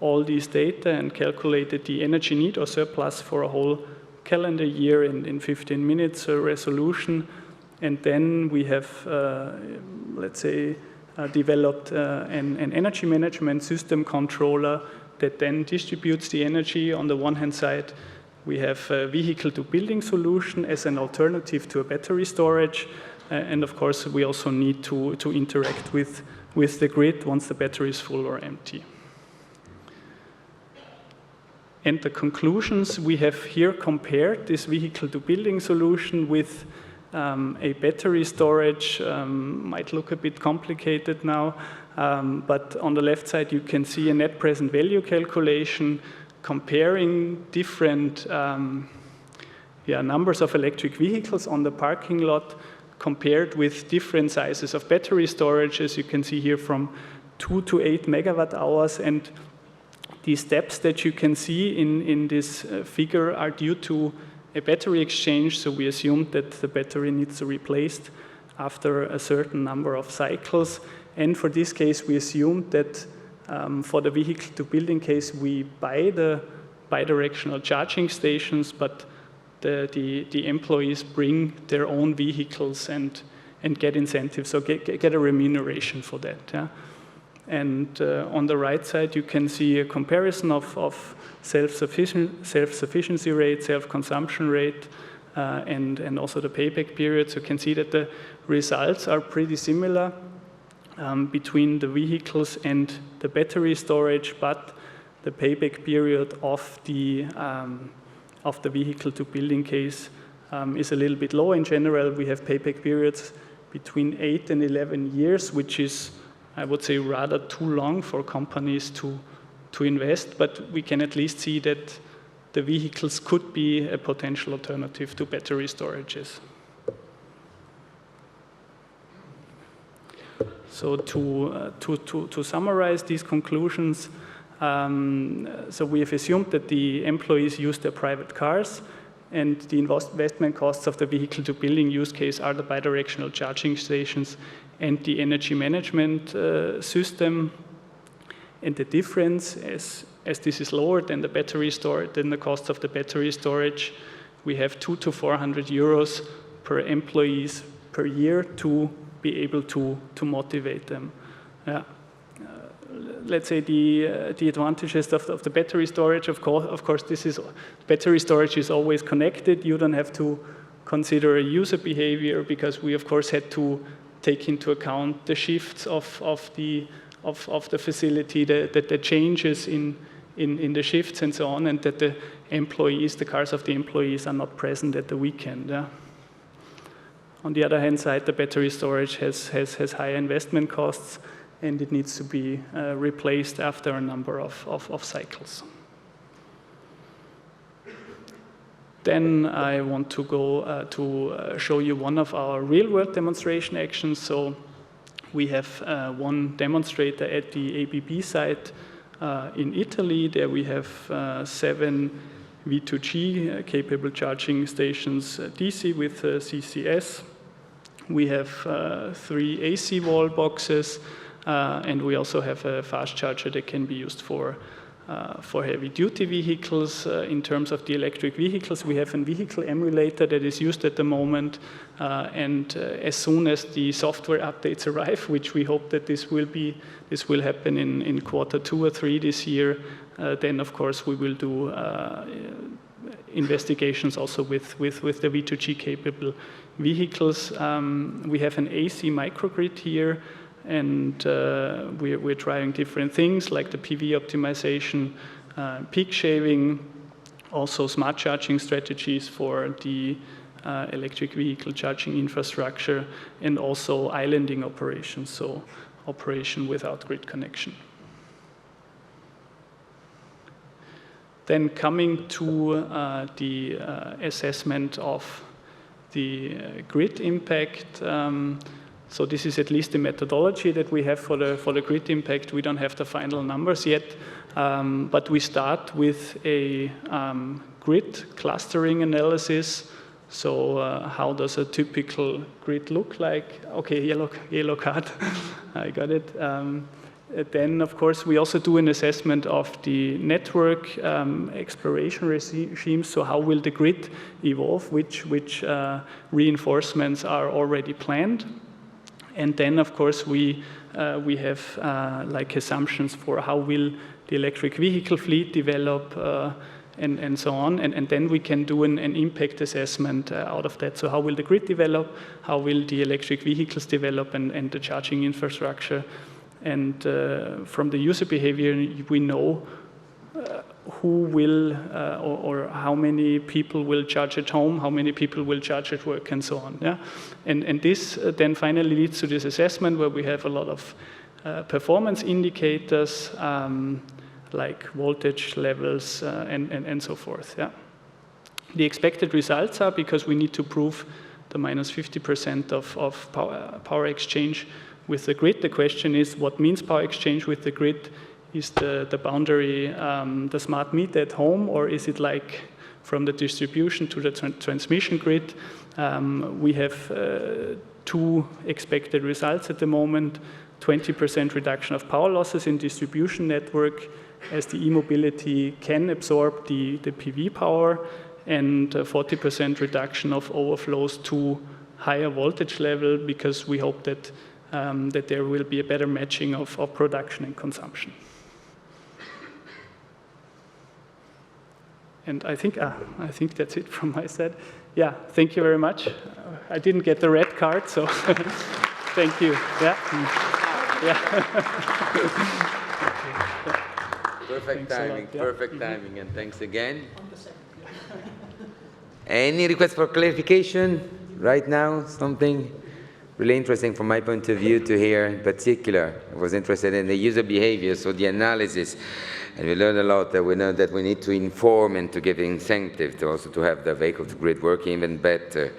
all these data and calculated the energy need or surplus for a whole calendar year in 15 minutes resolution. And then we have, let's say, developed an energy management system controller that then distributes the energy. On the one hand side, we have a vehicle-to-building solution as an alternative to a battery storage. And of course, we also need to interact with the grid once the battery is full or empty. And the conclusions, we have here compared this vehicle-to-building solution with a battery storage. Might look a bit complicated now, but on the left side, you can see a net present value calculation comparing different numbers of electric vehicles on the parking lot compared with different sizes of battery storage, as you can see here, from 2 to 8 megawatt hours. And the steps that you can see in this figure are due to a battery exchange. So we assumed that the battery needs to be replaced after a certain number of cycles. And for this case, we assumed that for the vehicle-to-building case, we buy the bidirectional charging stations, but the employees bring their own vehicles and get incentives, so get a remuneration for that. Yeah? And on the right side, you can see a comparison of self-sufficiency rate, self-consumption rate, and also the payback period. So you can see that the results are pretty similar between the vehicles and the battery storage, but the payback period of the vehicle to building case is a little bit low. In general, we have payback periods between 8 and 11 years, which is, I would say, rather too long for companies to invest, but we can at least see that the vehicles could be a potential alternative to battery storages. So to summarize these conclusions, so we have assumed that the employees use their private cars, and the investment costs of the vehicle to building use case are the bidirectional charging stations and the energy management system. And the difference, as this is lower than the battery storage, than the cost of the battery storage, we have 200 to 400 euros per employees per year to be able to motivate them. Yeah. Let's say the advantages of the battery storage, of course, battery storage is always connected. You don't have to consider a user behavior, because we, of course, had to take into account the shifts of the facility, the changes in the shifts and so on, and that the cars of the employees are not present at the weekend. Yeah? On the other hand side, the battery storage has higher investment costs, and it needs to be replaced after a number of cycles. Then I want to go to show you one of our real-world demonstration actions. So we have one demonstrator at the ABB site in Italy. There we have 7 V2G capable charging stations DC with CCS. We have 3 AC wall boxes, and we also have a fast charger that can be used for heavy-duty vehicles. In terms of the electric vehicles, we have a vehicle emulator that is used at the moment, and as soon as the software updates arrive, which we hope that this will happen in quarter 2 or 3 this year, then of course we will do investigations also with the V2G capable vehicles. We have an AC microgrid here, and we're trying different things like the PV optimization, peak shaving, also smart charging strategies for the electric vehicle charging infrastructure, and also islanding operations, so operation without grid connection. Then coming to the assessment of the grid impact. So this is at least the methodology that we have for the grid impact. We don't have the final numbers yet, but we start with a grid clustering analysis. So how does a typical grid look like? Okay, yellow card, I got it. Then, of course, we also do an assessment of the network exploration regimes. So how will the grid evolve? Which reinforcements are already planned? And then, of course, we have like assumptions for how will the electric vehicle fleet develop and so on. And then we can do an impact assessment out of that. So how will the grid develop? How will the electric vehicles develop and the charging infrastructure? And from the user behavior, we know who will or how many people will charge at home, how many people will charge at work, and so on. Yeah? And this then finally leads to this assessment where we have a lot of performance indicators like voltage levels and so forth. Yeah? The expected results are, because we need to prove the minus 50% of power exchange with the grid. The question is, what means power exchange with the grid? Is the boundary the smart meter at home, or is it like from the distribution to the transmission grid? We have 2 expected results at the moment: 20% reduction of power losses in distribution network, as the e-mobility can absorb the PV power, and 40% reduction of overflows to higher voltage level, because we hope that there will be a better matching of production and consumption. And I think that's it from my side. Yeah, thank you very much. I didn't get the red card, so thank you. Yeah. Yeah. Perfect timing, yeah. perfect timing, and thanks again. Any requests for clarification right now? Something really interesting from my point of view to hear in particular. I was interested in the user behavior, so the analysis. And we learned a lot that we know that we need to inform and to give incentive to also to have the vehicle to grid working even better.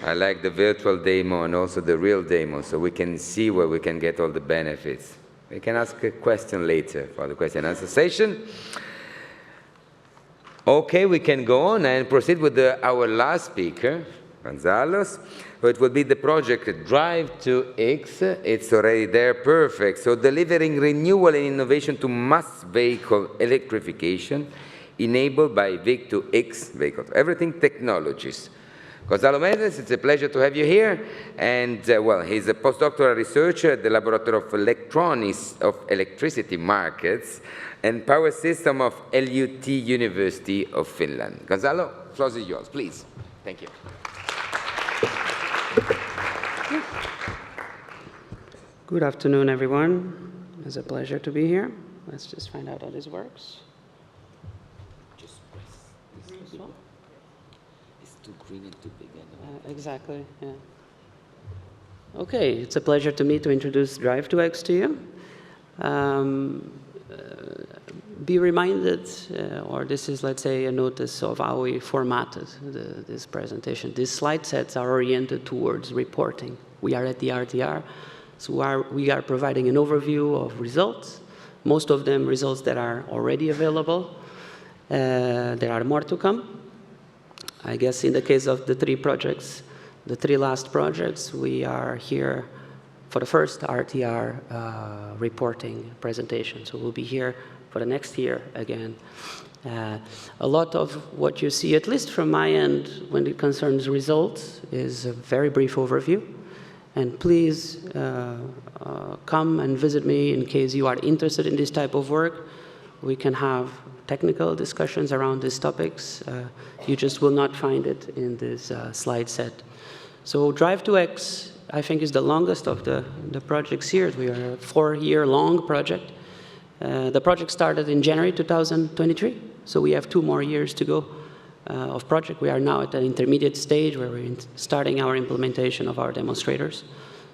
I like the virtual demo and also the real demo, so we can see where we can get all the benefits. We can ask a question later for the question and answer session. Okay, we can go on and proceed with our last speaker, Gonzalo's. It will be the project Drive to X. It's already there, perfect. So delivering renewal and innovation to mass vehicle electrification enabled by V2X vehicle. Everything technologies. Gonzalo Mendes, it's a pleasure to have you here. And, well, he's a postdoctoral researcher at the Laboratory of Electronics of Electricity Markets and Power System of LUT University of Finland. Gonzalo, the floor is yours, please. Thank you. Good afternoon, everyone. It's a pleasure to be here. Let's just find out how this works. Just press this one. It's too green and too big. Exactly, yeah. Okay, it's a pleasure to me to introduce Drive to X to you. Be reminded, or this is, let's say, a notice of how we formatted this presentation. These slide sets are oriented towards reporting. We are at the RTR, so we are providing an overview of results, most of them results that are already available. There are more to come. I guess in the case of the three projects, the three last projects, we are here for the first RTR reporting presentation. So we'll be here for the next year again. A lot of what you see, at least from my end, when it concerns results, is a very brief overview. And please come and visit me in case you are interested in this type of work. We can have technical discussions around these topics. You just will not find it in this slide set. So Drive to X, I think, is the longest of the projects here. We are a 4-year-long project. The project started in January 2023, so we have 2 more years to go of project. We are now at an intermediate stage where we're starting our implementation of our demonstrators.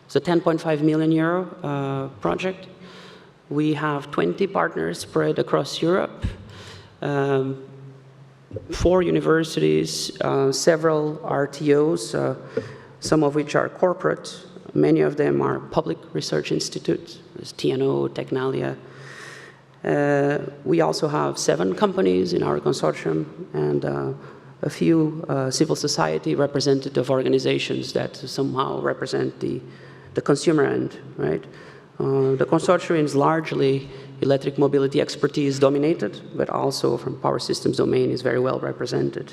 It's a 10.5 million euro project. We have 20 partners spread across Europe, 4 universities, several RTOs, some of which are corporate. Many of them are public research institutes. There's TNO, Technalia. We also have 7 companies in our consortium and a few civil society representative organizations that somehow represent the consumer end, right? The consortium is largely electric mobility expertise dominated, but also from power systems domain is very well represented.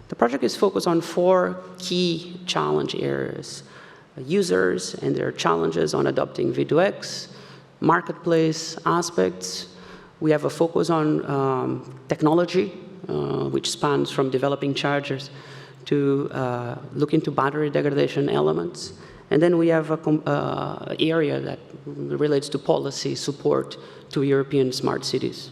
The project is focused on 4 key challenge areas: users and their challenges on adopting V2X, marketplace aspects. We have a focus on technology, which spans from developing chargers to look into battery degradation elements. And then we have an area that relates to policy support to European smart cities.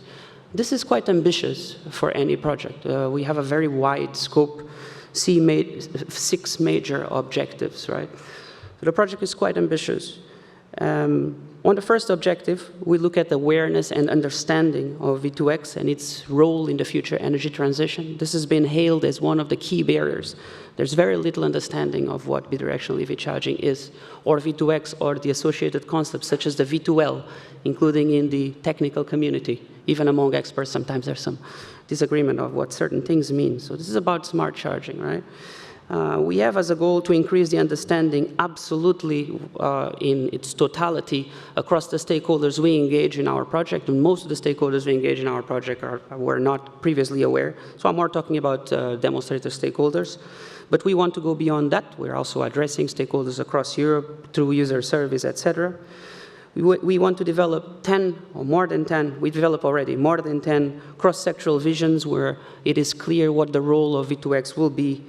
This is quite ambitious for any project. We have a very wide scope, 6 major objectives, right? So the project is quite ambitious. On the first objective, we look at awareness and understanding of V2X and its role in the future energy transition. This has been hailed as one of the key barriers. There's very little understanding of what bidirectional EV charging is, or V2X, or the associated concepts such as the V2L, including in the technical community. Even among experts, sometimes there's some disagreement of what certain things mean. So this is about smart charging, right? We have as a goal to increase the understanding absolutely in its totality across the stakeholders we engage in our project, and most of the stakeholders we engage in our project were not previously aware. So I'm more talking about demonstrator stakeholders. But we want to go beyond that. We're also addressing stakeholders across Europe through user surveys, etc. We want to develop 10 or more than 10, we develop already more than 10 cross-sectoral visions where it is clear what the role of V2X will be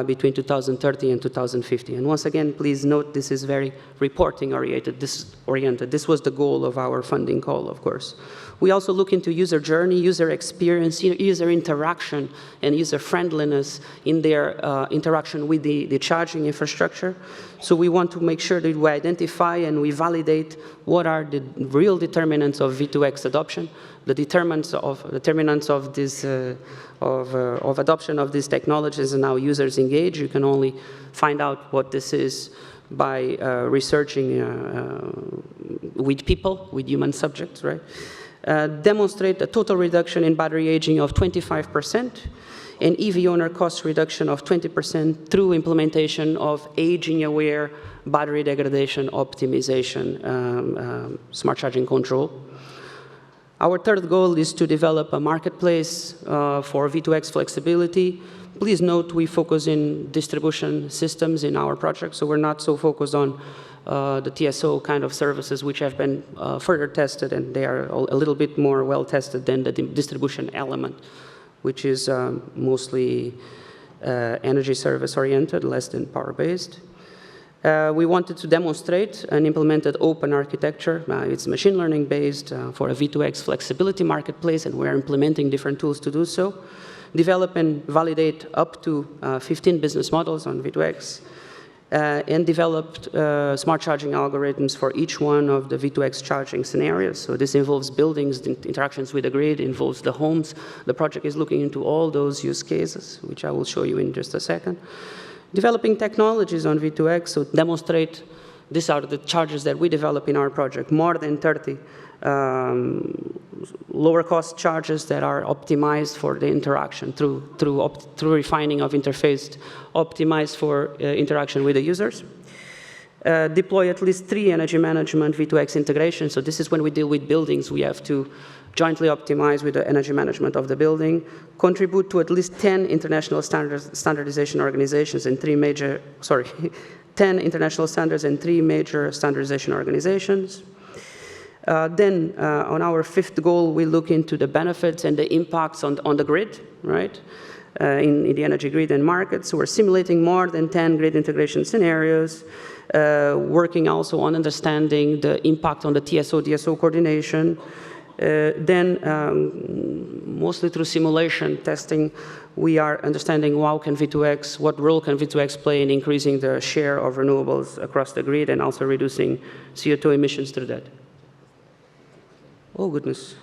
between 2030 and 2050. And once again, please note this is very reporting oriented. This was the goal of our funding call, of course. We also look into user journey, user experience, user interaction, and user friendliness in their interaction with the charging infrastructure. So we want to make sure that we identify and we validate what are the real determinants of V2X adoption, the determinants of this of adoption of these technologies and how users engage. You can only find out what this is by researching with people, with human subjects, right? Demonstrate a total reduction in battery aging of 25% and EV owner cost reduction of 20% through implementation of aging-aware battery degradation optimization, smart charging control. Our third goal is to develop a marketplace for V2X flexibility. Please note we focus in distribution systems in our project, so we're not so focused on the TSO kind of services, which have been further tested, and they are a little bit more well-tested than the distribution element, which is mostly energy service-oriented, less than power-based. We wanted to demonstrate an implemented open architecture. It's machine learning-based for a V2X flexibility marketplace, and we're implementing different tools to do so. Develop and validate up to 15 business models on V2X. And developed smart charging algorithms for each one of the V2X charging scenarios. So this involves buildings, interactions with the grid, involves the homes. The project is looking into all those use cases, which I will show you in just a second. Developing technologies on V2X, so demonstrate, these are the chargers that we develop in our project, more than 30 lower cost charges that are optimized for the interaction through refining of interface, optimized for interaction with the users. Deploy at least 3 energy management V2X integrations. So this is when we deal with buildings, we have to jointly optimize with the energy management of the building. Contribute to at least 10 international standardization organizations and 10 international standards and 3 major standardization organizations. Then on our 5th goal, we look into the benefits and the impacts on the grid, right? In the energy grid and markets. So we're simulating more than 10 grid integration scenarios, working also on understanding the impact on the TSO-DSO coordination. Then, mostly through simulation testing, we are understanding what role can V2X play in increasing the share of renewables across the grid and also reducing CO2 emissions through that. Oh, goodness.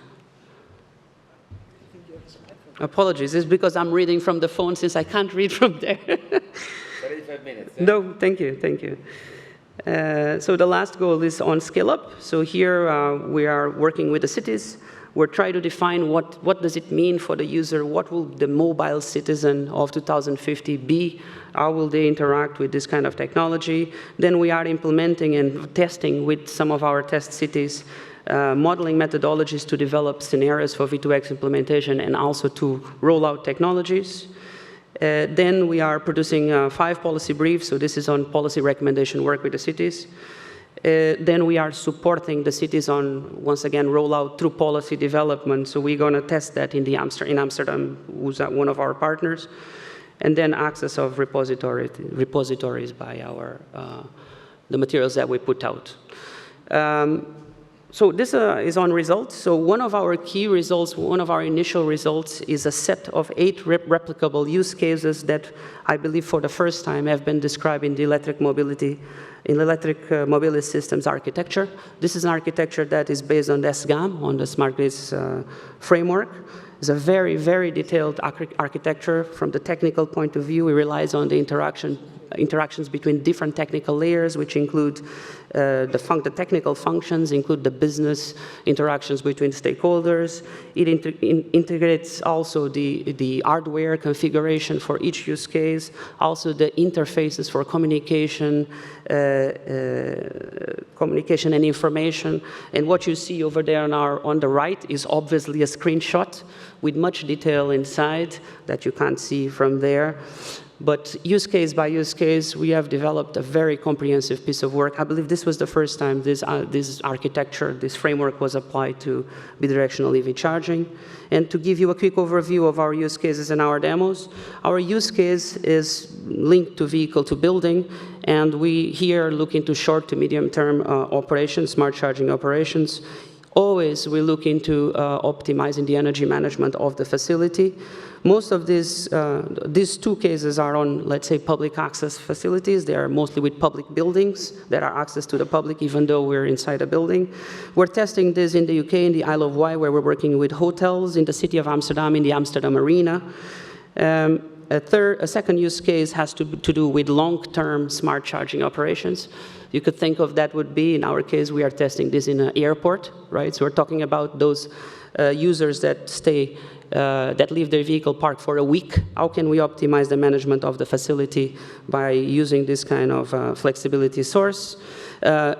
Apologies. It's because I'm reading from the phone since I can't read from there. 35 minutes. No, thank you. Thank you. So the last goal is on scale up. So here we are working with the cities. We're trying to define what does it mean for the user, what will the mobile citizen of 2050 be, how will they interact with this kind of technology. Then we are implementing and testing with some of our test cities modeling methodologies to develop scenarios for V2X implementation and also to roll out technologies. Then we are producing 5 policy briefs, so this is on policy recommendation work with the cities. Then we are supporting the cities on, once again, rollout through policy development, so we're going to test that in Amsterdam, who's one of our partners. And then access of repositories by the materials that we put out. So this is on results. So one of our key results, one of our initial results is a set of 8 replicable use cases that I believe for the first time have been described in the electric mobility systems architecture. This is an architecture that is based on the SGAM, on the smart grids framework. It's a very, very detailed architecture. From the technical point of view, it relies on the interactions between different technical layers, which include the technical functions, include the business interactions between stakeholders. It integrates also the hardware configuration for each use case, also the interfaces for communication and information. And what you see over there on the right is obviously a screenshot with much detail inside that you can't see from there. But use case by use case, we have developed a very comprehensive piece of work. I believe this was the first time this architecture, this framework was applied to bidirectional EV charging. And to give you a quick overview of our use cases and our demos, our use case is linked to vehicle to building, and we here look into short to medium term operations, smart charging operations. Always we look into optimizing the energy management of the facility. Most of these two cases are on, let's say, public access facilities. They are mostly with public buildings that are access to the public, even though we're inside a building. We're testing this in the UK, in the Isle of Wight, where we're working with hotels, in the city of Amsterdam, in the Amsterdam Arena. A second use case has to do with long-term smart charging operations. You could think of that would be, in our case, we are testing this in an airport, right? So we're talking about those users that stay, that leave their vehicle parked for a week. How can we optimize the management of the facility by using this kind of flexibility source?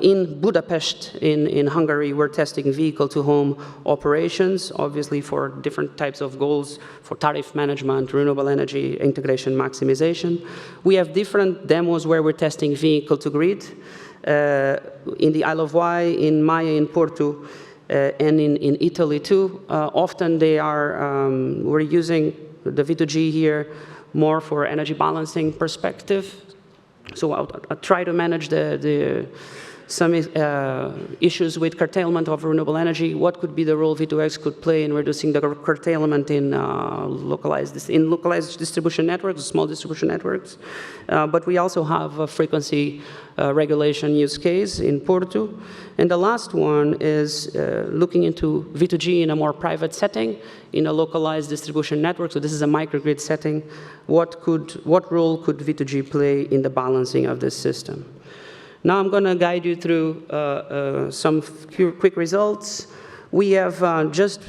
In Budapest, in Hungary, we're testing vehicle-to-home operations, obviously for different types of goals, for tariff management, renewable energy, integration, maximization. We have different demos where we're testing vehicle-to-grid. In the Isle of Wight, in Maia, in Porto, and in Italy too. Often they are, we're using the V2G here more for energy balancing perspective. So I'll try to manage some issues with curtailment of renewable energy. What could be the role V2X could play in reducing the curtailment in localized distribution networks, small distribution networks? But we also have a frequency regulation use case in Porto. And the last one is looking into V2G in a more private setting, in a localized distribution network. So this is a microgrid setting. What role could V2G play in the balancing of this system? Now I'm going to guide you through some quick results. We have just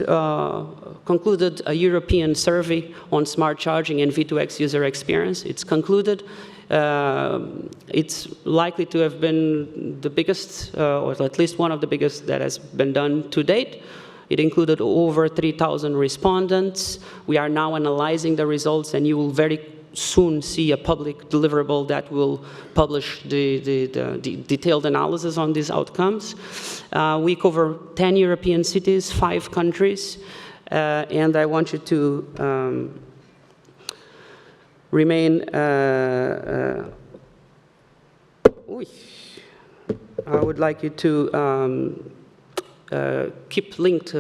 concluded a European survey on smart charging and V2X user experience. It's concluded. It's likely to have been the biggest, or at least one of the biggest that has been done to date. It included over 3,000 respondents. We are now analyzing the results, and you will very soon see a public deliverable that will publish the detailed analysis on these outcomes. We cover 10 European cities, 5 countries, and I want you to remain, I would like you to keep linked,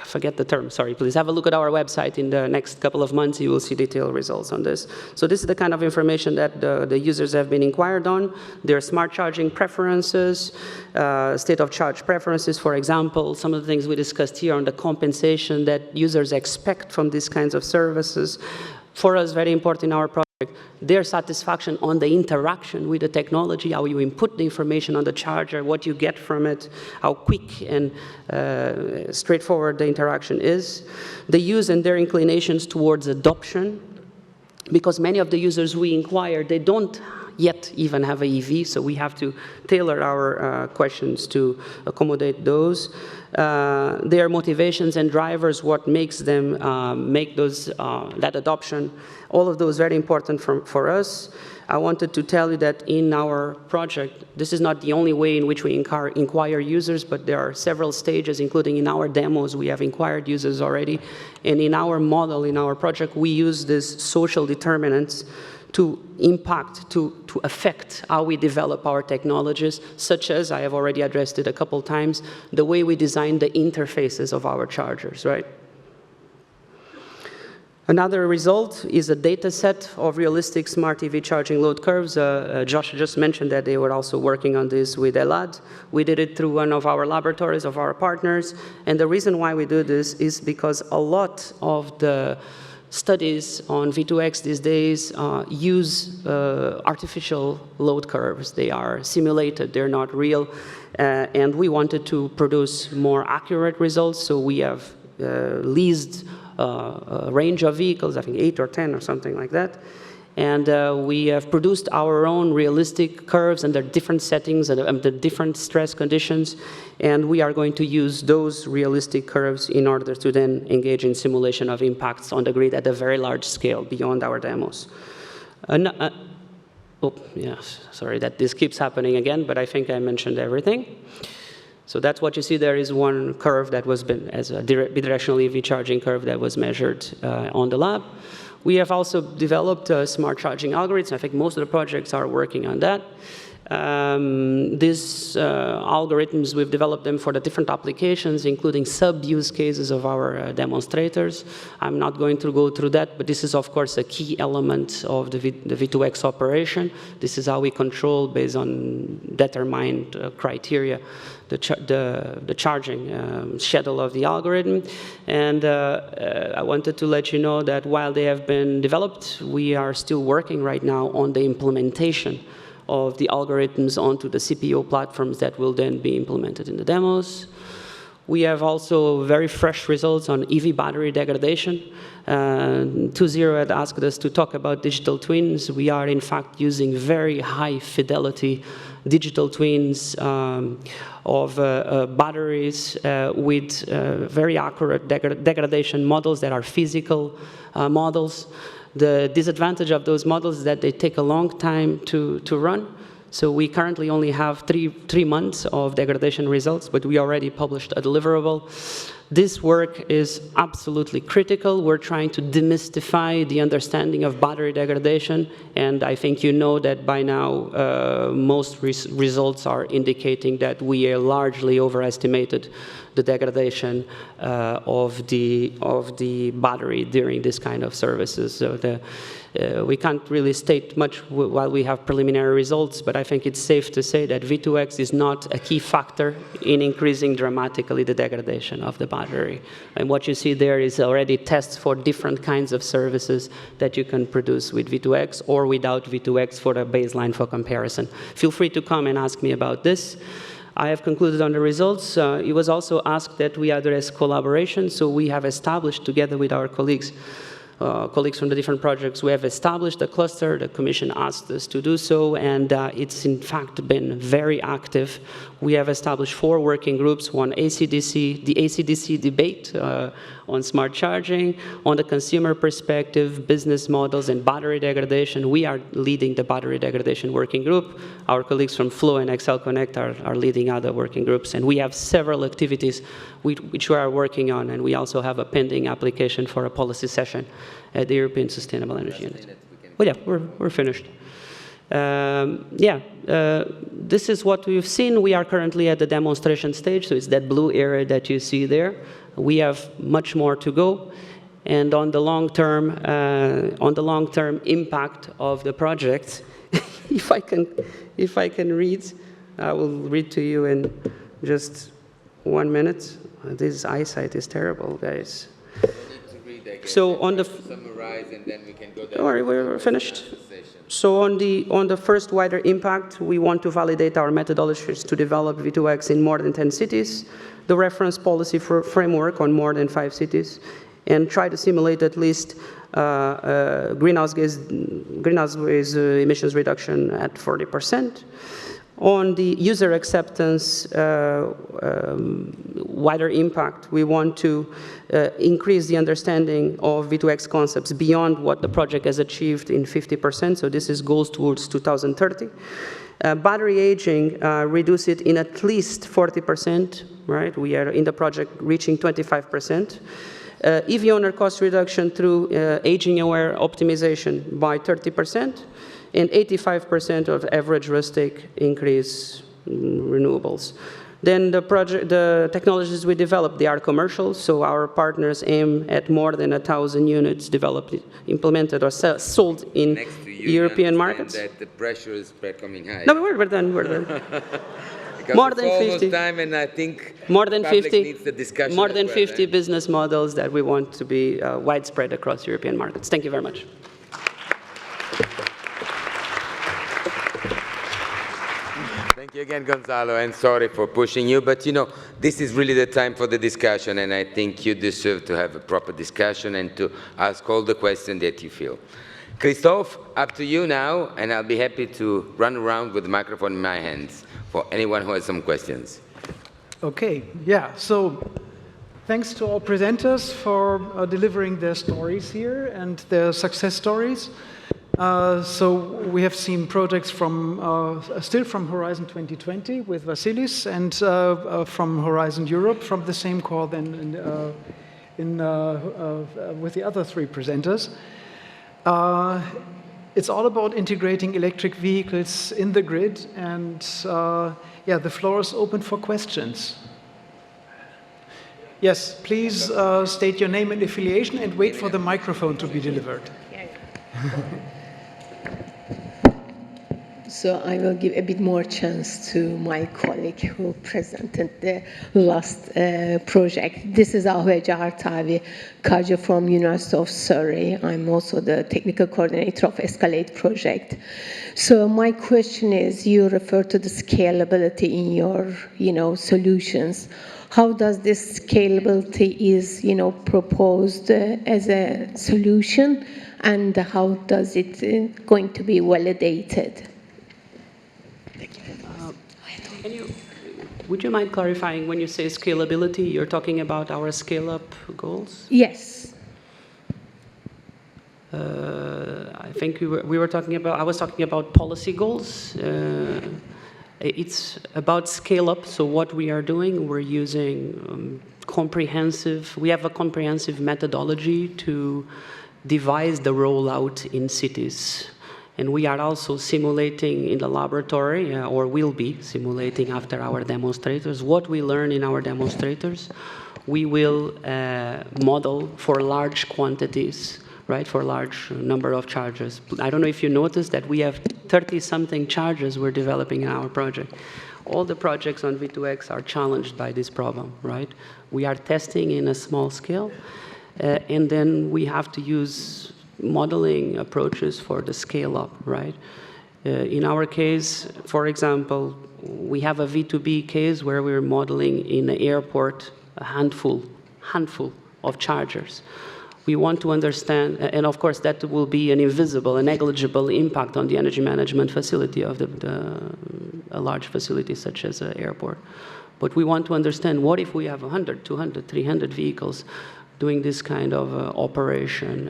forget the term, sorry, please have a look at our website. In the next couple of months, you will see detailed results on this. So this is the kind of information that the users have been inquired on. Their smart charging preferences, state of charge preferences, for example, some of the things we discussed here on the compensation that users expect from these kinds of services. For us, very important in our project, their satisfaction on the interaction with the technology, how you input the information on the charger, what you get from it, how quick and straightforward the interaction is. The use and their inclinations towards adoption, because many of the users we inquire, they don't yet even have an EV, so we have to tailor our questions to accommodate those. Their motivations and drivers, what makes them make those, that adoption, all of those very important for us. I wanted to tell you that in our project, this is not the only way in which we inquire users, but there are several stages, including in our demos, we have inquired users already. And in our model, in our project, we use these social determinants to impact, to affect how we develop our technologies, such as, I have already addressed it a couple times, the way we design the interfaces of our chargers, right? Another result is a data set of realistic smart EV charging load curves. Josh just mentioned that they were also working on this with Elad. We did it through one of our laboratories, of our partners. And the reason why we do this is because a lot of the studies on V2X these days use artificial load curves. They are simulated, they're not real. And we wanted to produce more accurate results, so we have leased a range of vehicles, I think 8 or 10 or something like that. And we have produced our own realistic curves under different settings and under different stress conditions. And we are going to use those realistic curves in order to then engage in simulation of impacts on the grid at a very large scale beyond our demos. Oh, yes, sorry that this keeps happening again, but I think I mentioned everything. So that's what you see there is one curve that was as a bidirectional EV charging curve that was measured on the lab. We have also developed smart charging algorithms. I think most of the projects are working on that. These algorithms, we've developed them for the different applications, including sub-use cases of our demonstrators. I'm not going to go through that, but this is, of course, a key element of the V2X operation. This is how we control, based on determined criteria, the charging schedule of the algorithm. And I wanted to let you know that while they have been developed, we are still working right now on the implementation of the algorithms onto the CPO platforms that will then be implemented in the demos. We have also very fresh results on EV battery degradation. 2.0 had asked us to talk about digital twins. We are, in fact, using very high fidelity digital twins of batteries with very accurate degradation models that are physical models. The disadvantage of those models is that they take a long time to run. So we currently only have three months of degradation results, but we already published a deliverable. This work is absolutely critical. We're trying to demystify the understanding of battery degradation, and I think you know that by now most results are indicating that we largely overestimated the degradation of the battery during this kind of services. So we can't really state much while we have preliminary results, but I think it's safe to say that V2X is not a key factor in increasing dramatically the degradation of the battery. And what you see there is already tests for different kinds of services that you can produce with V2X or without V2X for a baseline for comparison. Feel free to come and ask me about this. I have concluded on the results. It was also asked that we address collaboration, so we have established, together with our colleagues from the different projects, we have established a cluster. The Commission asked us to do so, and it's in fact been very active. We have established 4 working groups, one ACDC, the ACDC debate on smart charging, on the consumer perspective, business models, and battery degradation. We are leading the battery degradation working group. Our colleagues from Flow and Excel Connect are leading other working groups, and we have several activities which we are working on, and we also have a pending application for a policy session at the European Sustainable Energy Unit. Well, yeah, we're finished. This is what we've seen. We are currently at the demonstration stage, so it's that blue area that you see there. We have much more to go, and on the long-term impact of the project, if I can read, I will read to you in just 1 minute. This eyesight is terrible, guys. So on the summarize, and then we can go down. Don't worry, we're finished. So on the first wider impact, we want to validate our methodologies to develop V2X in more than 10 cities, the reference policy framework on more than 5 cities, and try to simulate at least greenhouse gas emissions reduction at 40%. On the user acceptance wider impact, we want to increase the understanding of V2X concepts beyond what the project has achieved in 50%, so this is goals towards 2030. Battery aging, reduce it in at least 40%, right? We are in the project reaching 25%. EV owner cost reduction through aging-aware optimization by 30%. And 85% of average rustic increase renewables. Then the technologies we developed, they are commercial, so our partners aim at more than 1,000 units developed, implemented, or sold in European markets. That the pressure is becoming high. No, we're done. More than 50. Time, and I think more than 50. Needs the discussion more than well, 50 business models that we want to be widespread across European markets. Thank you very much. Thank you again, Gonzalo, and sorry for pushing you, but you know, this is really the time for the discussion, and I think you deserve to have a proper discussion and to ask all the questions that you feel. Christof, up to you now, and I'll be happy to run around with the microphone in my hands for anyone who has some questions. Okay, yeah, so thanks to all presenters for delivering their stories here and their success stories. So we have seen projects from still from Horizon 2020 with Vasilis, and from Horizon Europe from the same core then with the other three presenters. It's all about integrating electric vehicles in the grid, and yeah, the floor is open for questions. Yes, please state your name and affiliation and wait for the microphone to be delivered. So I will give a bit more chance to my colleague who presented the last project. This is Ahve Cahartavi Kaja from University of Surrey. I'm also the technical coordinator of Escalate project. So my question is, you refer to the scalability in your, solutions. How does this scalability is, proposed as a solution, and how does it going to be validated? Would you mind clarifying, when you say scalability, you're talking about our scale-up goals? Yes. I think I was talking about policy goals. It's about scale-up, so what we are doing, we're using we have a comprehensive methodology to devise the rollout in cities. And we are also simulating in the laboratory, or will be simulating after our demonstrators. What we learn in our demonstrators, we will model for large quantities, right, for large number of chargers. I don't know if you noticed that we have 30-something chargers we're developing in our project. All the projects on V2X are challenged by this problem, right? We are testing in a small scale, and then we have to use modeling approaches for the scale-up, right? In our case, for example, we have a V2B case where we're modeling in the airport a handful of chargers. We want to understand, and of course that will be an invisible, a negligible impact on the energy management facility of a large facility such as an airport. But we want to understand, what if we have 100, 200, 300 vehicles doing this kind of operation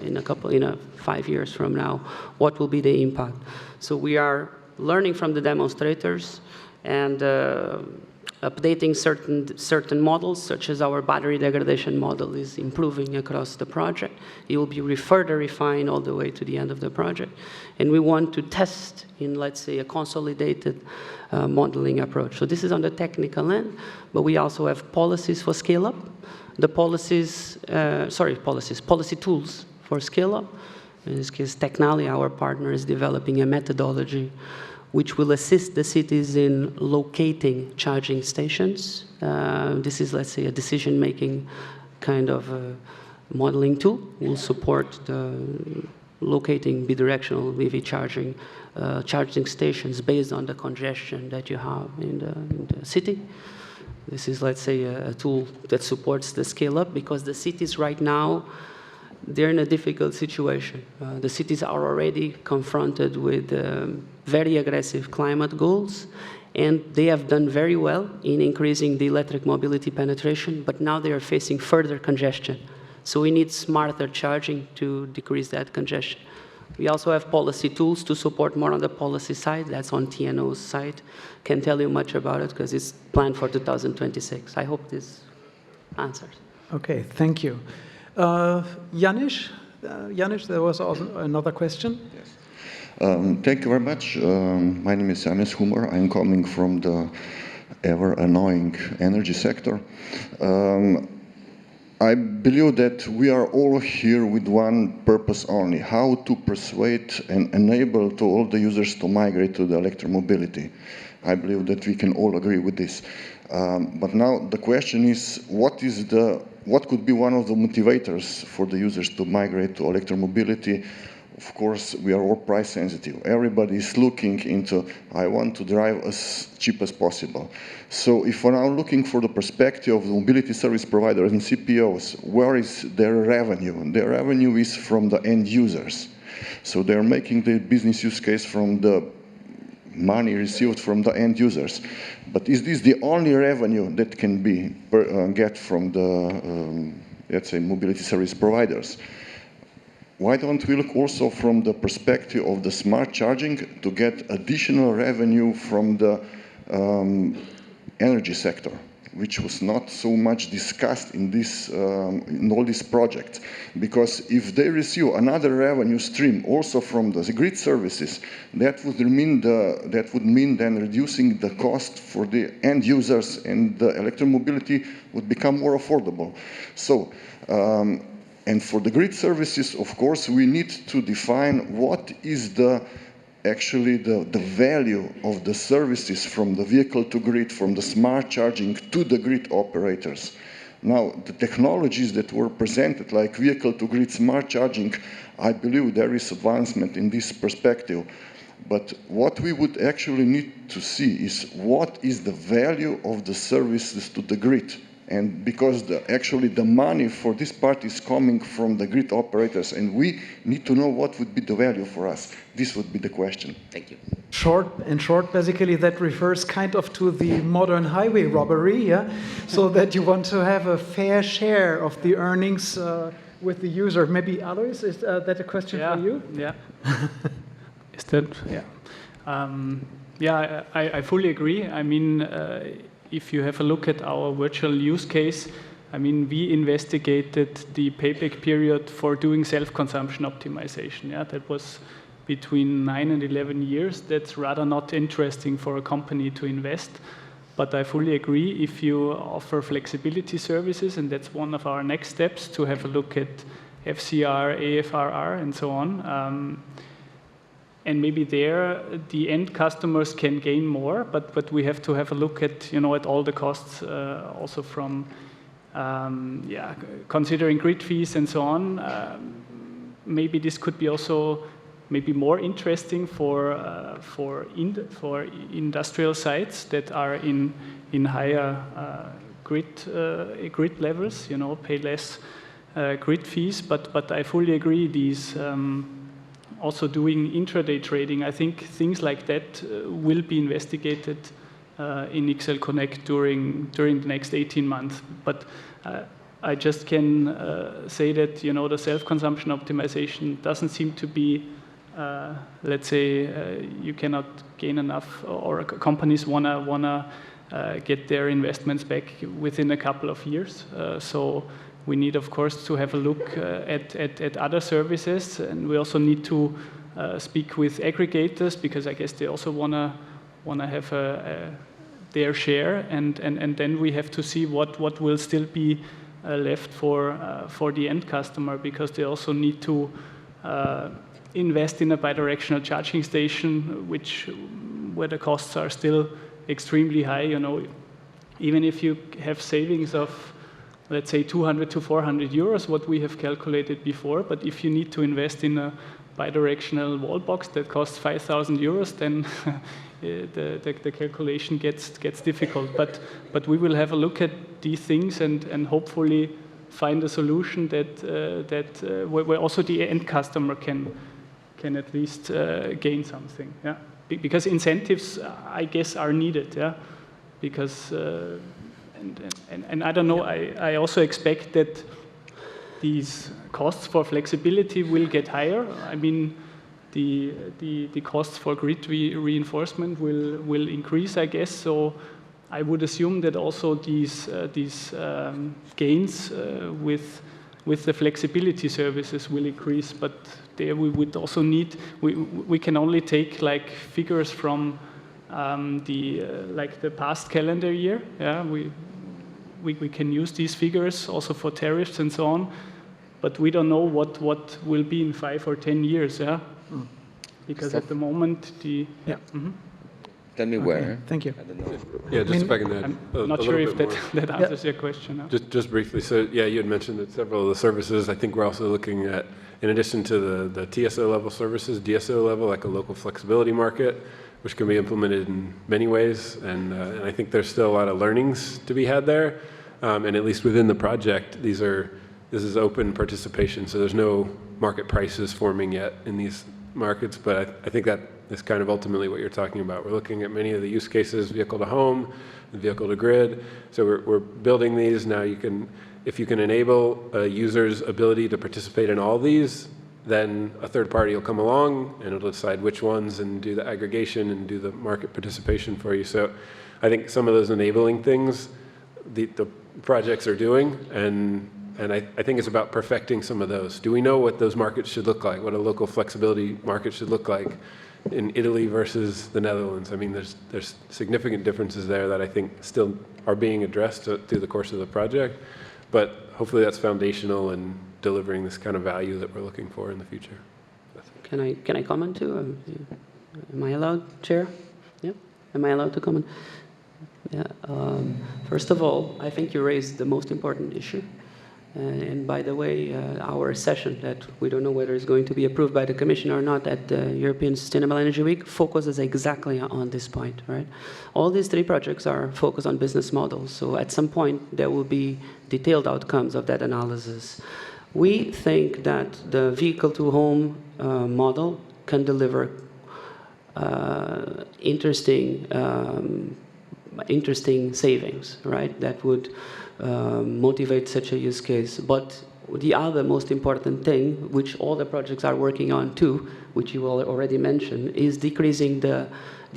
in 5 years from now? What will be the impact? So we are learning from the demonstrators and updating certain models, such as our battery degradation model is improving across the project. It will be further refined all the way to the end of the project. And we want to test in, let's say, a consolidated modeling approach. So this is on the technical end, but we also have policies for scale-up. The policy tools for scale-up. In this case, Technalia, our partner, is developing a methodology which will assist the cities in locating charging stations. This is, let's say, a decision-making kind of modeling tool. Will support the locating bidirectional EV charging stations based on the congestion that you have in the city. This is, let's say, a tool that supports the scale-up, because the cities right now, they're in a difficult situation. The cities are already confronted with very aggressive climate goals, and they have done very well in increasing the electric mobility penetration, but now they are facing further congestion. So we need smarter charging to decrease that congestion. We also have policy tools to support more on the policy side. That's on TNO's side. Can't tell you much about it because it's planned for 2026. I hope this answers. Okay, thank you. Janusz, there was also another question. Yes. Thank you very much. My name is Janusz Humor. I'm coming from the ever-annoying energy sector. I believe that we are all here with one purpose only: how to persuade and enable to all the users to migrate to the electromobility. I believe that we can all agree with this. But now the question is, what could be one of the motivators for the users to migrate to electromobility? Of course, we are all price sensitive. Everybody is looking into, I want to drive as cheap as possible. So if we're now looking for the perspective of the mobility service providers and CPOs, where is their revenue? Their revenue is from the end users. So they're making the business use case from the money received from the end users. But is this the only revenue that can be get from the, let's say, mobility service providers? Why don't we look also from the perspective of the smart charging to get additional revenue from the energy sector, which was not so much discussed in this in all these projects? Because if they receive another revenue stream also from the grid services, that would mean then reducing the cost for the end users, and the electromobility would become more affordable. So. And for the grid services, of course, we need to define what is actually the value of the services from the vehicle to grid, from the smart charging to the grid operators. Now, the technologies that were presented, like vehicle to grid smart charging, I believe there is advancement in this perspective. But what we would actually need to see is what is the value of the services to the grid. And because actually the money for this part is coming from the grid operators, and we need to know what would be the value for us. This would be the question. Thank you. In short, basically that refers kind of to the modern highway robbery, yeah? So that you want to have a fair share of the earnings with the user. Maybe Alois, is that a question for you? Yeah. Is that, yeah. Yeah, I fully agree. I mean, if you have a look at our virtual use case, I mean, we investigated the payback period for doing self-consumption optimization. Yeah, that was between 9 and 11 years. That's rather not interesting for a company to invest. But I fully agree, if you offer flexibility services, and that's one of our next steps, to have a look at FCR, AFRR, and so on. And maybe there, the end customers can gain more, but we have to have a look at, you know, at all the costs, also from, yeah, considering grid fees and so on. Maybe this could be also maybe more interesting for industrial sites that are in higher grid levels, you know, pay less grid fees. But I fully agree, these. Also doing intraday trading, I think things like that will be investigated in XL Connect during the next 18 months. But I just can say that, you know, the self-consumption optimization doesn't seem to be, let's say, you cannot gain enough, or companies wanna get their investments back within a couple of years. So we need, of course, to have a look at other services, and we also need to speak with aggregators, because I guess they also wanna have their share, and then we have to see what will still be left for the end customer, because they also need to invest in a bidirectional charging station, where the costs are still extremely high. You know, even if you have savings of, let's say, 200 to 400 euros, what we have calculated before. But if you need to invest in a bidirectional wall box that costs 5,000 euros, then the calculation gets difficult. But we will have a look at these things and hopefully find a solution where also the end customer can at least gain something. Yeah, because incentives, I guess, are needed. Yeah, because. And I don't know, I also expect that these costs for flexibility will get higher. I mean, the costs for grid reinforcement will increase, I guess. So I would assume that also these gains with the flexibility services will increase. But there we would also need, we can only take like figures from like the past calendar year. Yeah, we can use these figures also for tariffs and so on, but we don't know what will be in 5 or 10 years. Yeah, because at the moment yeah. Mm-hmm. Tell me where. Thank you. I don't know. Yeah, just if I can add. I'm not sure if that answers your question. No? Just briefly. So yeah, you had mentioned that several of the services. I think we're also looking at, in addition to the TSO level services, DSO level, like a local flexibility market, which can be implemented in many ways. And I think there's still a lot of learnings to be had there. And at least within the project, this is open participation. So there's no market prices forming yet in these markets, but I think that is kind of ultimately what you're talking about. We're looking at many of the use cases, vehicle to home, vehicle to grid. So we're building these. Now if you can enable a user's ability to participate in all these, then a third party will come along and it'll decide which ones and do the aggregation and do the market participation for you. So I think some of those enabling things the projects are doing, and I think it's about perfecting some of those. Do we know what those markets should look like, what a local flexibility market should look like in Italy versus the Netherlands? I mean, there's significant differences there that I think still are being addressed through the course of the project, but hopefully that's foundational in delivering this kind of value that we're looking for in the future. Can I comment too? Am I allowed, Chair? Yeah. Am I allowed to comment? Yeah. First of all, I think you raised the most important issue. And by the way, our session that we don't know whether it's going to be approved by the Commission or not at the European Sustainable Energy Week focuses exactly on this point, right? All these three projects are focused on business models. So at some point, there will be detailed outcomes of that analysis. We think that the vehicle-to-home model can deliver interesting savings, right? That would motivate such a use case. But the other most important thing, which all the projects are working on too, which you already mentioned, is decreasing the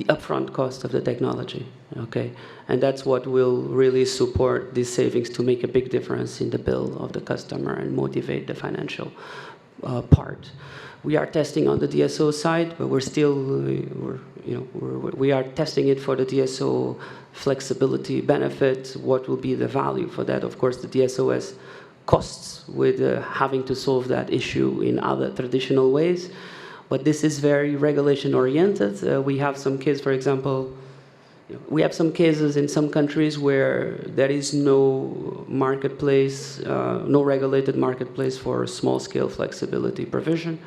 upfront cost of the technology, okay? And that's what will really support these savings to make a big difference in the bill of the customer and motivate the financial part. We are testing on the DSO side, but we are testing it for the DSO flexibility benefit. What will be the value for that? Of course, the DSO has costs with having to solve that issue in other traditional ways, but this is very regulation oriented. We have some cases, for example, we have some cases in some countries where there is no marketplace, no regulated marketplace for small-scale flexibility provision.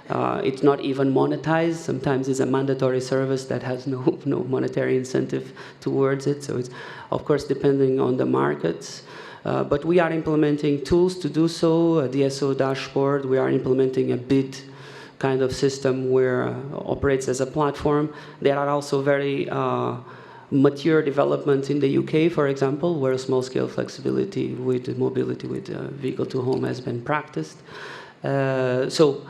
It's not even monetized. Sometimes it's a mandatory service that has no monetary incentive towards it. So it's, of course, depending on the markets. But we are implementing tools to do so, a DSO dashboard. We are implementing a bid kind of system where operates as a platform. There are also very mature developments in the UK, for example, where small-scale flexibility with mobility with vehicle-to-home has been practiced. So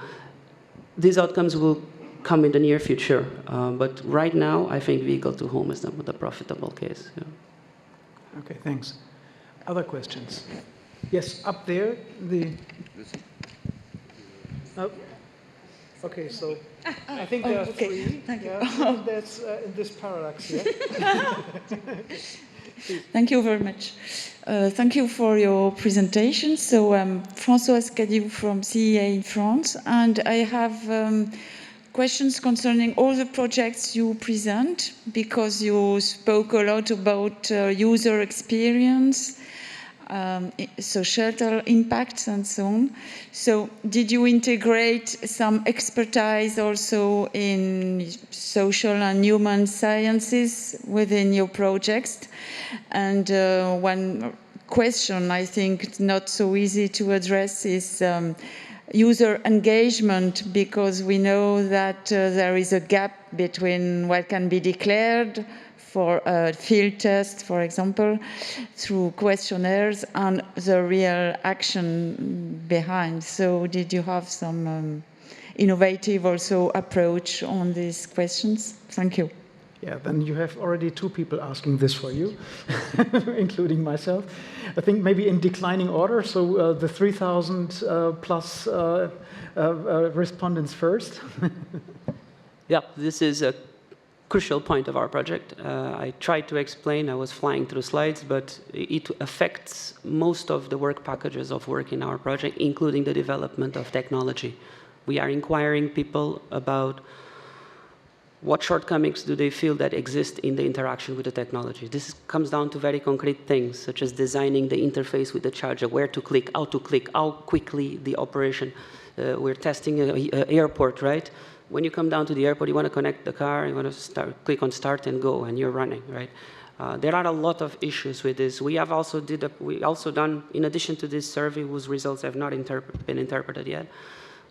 these outcomes will come in the near future, but right now, I think vehicle-to-home is the profitable case. Yeah. Okay, thanks. Other questions? Yes, up there. Oh. Okay, so I think there are three. Thank you. Yeah, that's in this paradox here. Thank you very much. Thank you for your presentation. So I'm Françoise Cadieu from CEA in France, and I have questions concerning all the projects you present, because you spoke a lot about user experience, societal impacts and so on. So did you integrate some expertise also in social and human sciences within your projects? And one question I think not so easy to address is user engagement, because we know that there is a gap between what can be declared for a field test, for example, through questionnaires and the real action behind. So did you have some innovative also approach on these questions? Thank you. Yeah, then you have already two people asking this for you, including myself. I think maybe in declining order, so the 3,000 plus respondents first. Yeah, this is a crucial point of our project. I tried to explain, I was flying through slides, but it affects most of the work packages of work in our project, including the development of technology. We are inquiring people about what shortcomings do they feel that exist in the interaction with the technology. This comes down to very concrete things, such as designing the interface with the charger, where to click, how quickly the operation. We're testing an airport, right? When you come down to the airport, you want to connect the car, you want to click on start and go, and you're running, right? There are a lot of issues with this. We have also done, in addition to this survey, whose results have not been interpreted yet,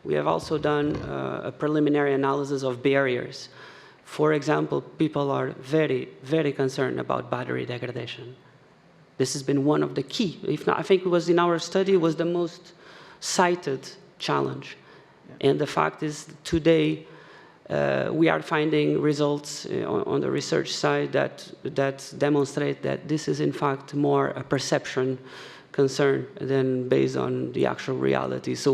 we have also done a preliminary analysis of barriers. For example, people are very, very concerned about battery degradation. This has been one of the key, if not, I think it was in our study, it was the most cited challenge. Yeah. And the fact is, today, we are finding results on the research side that demonstrate that this is, in fact, more a perception concern than based on the actual reality. So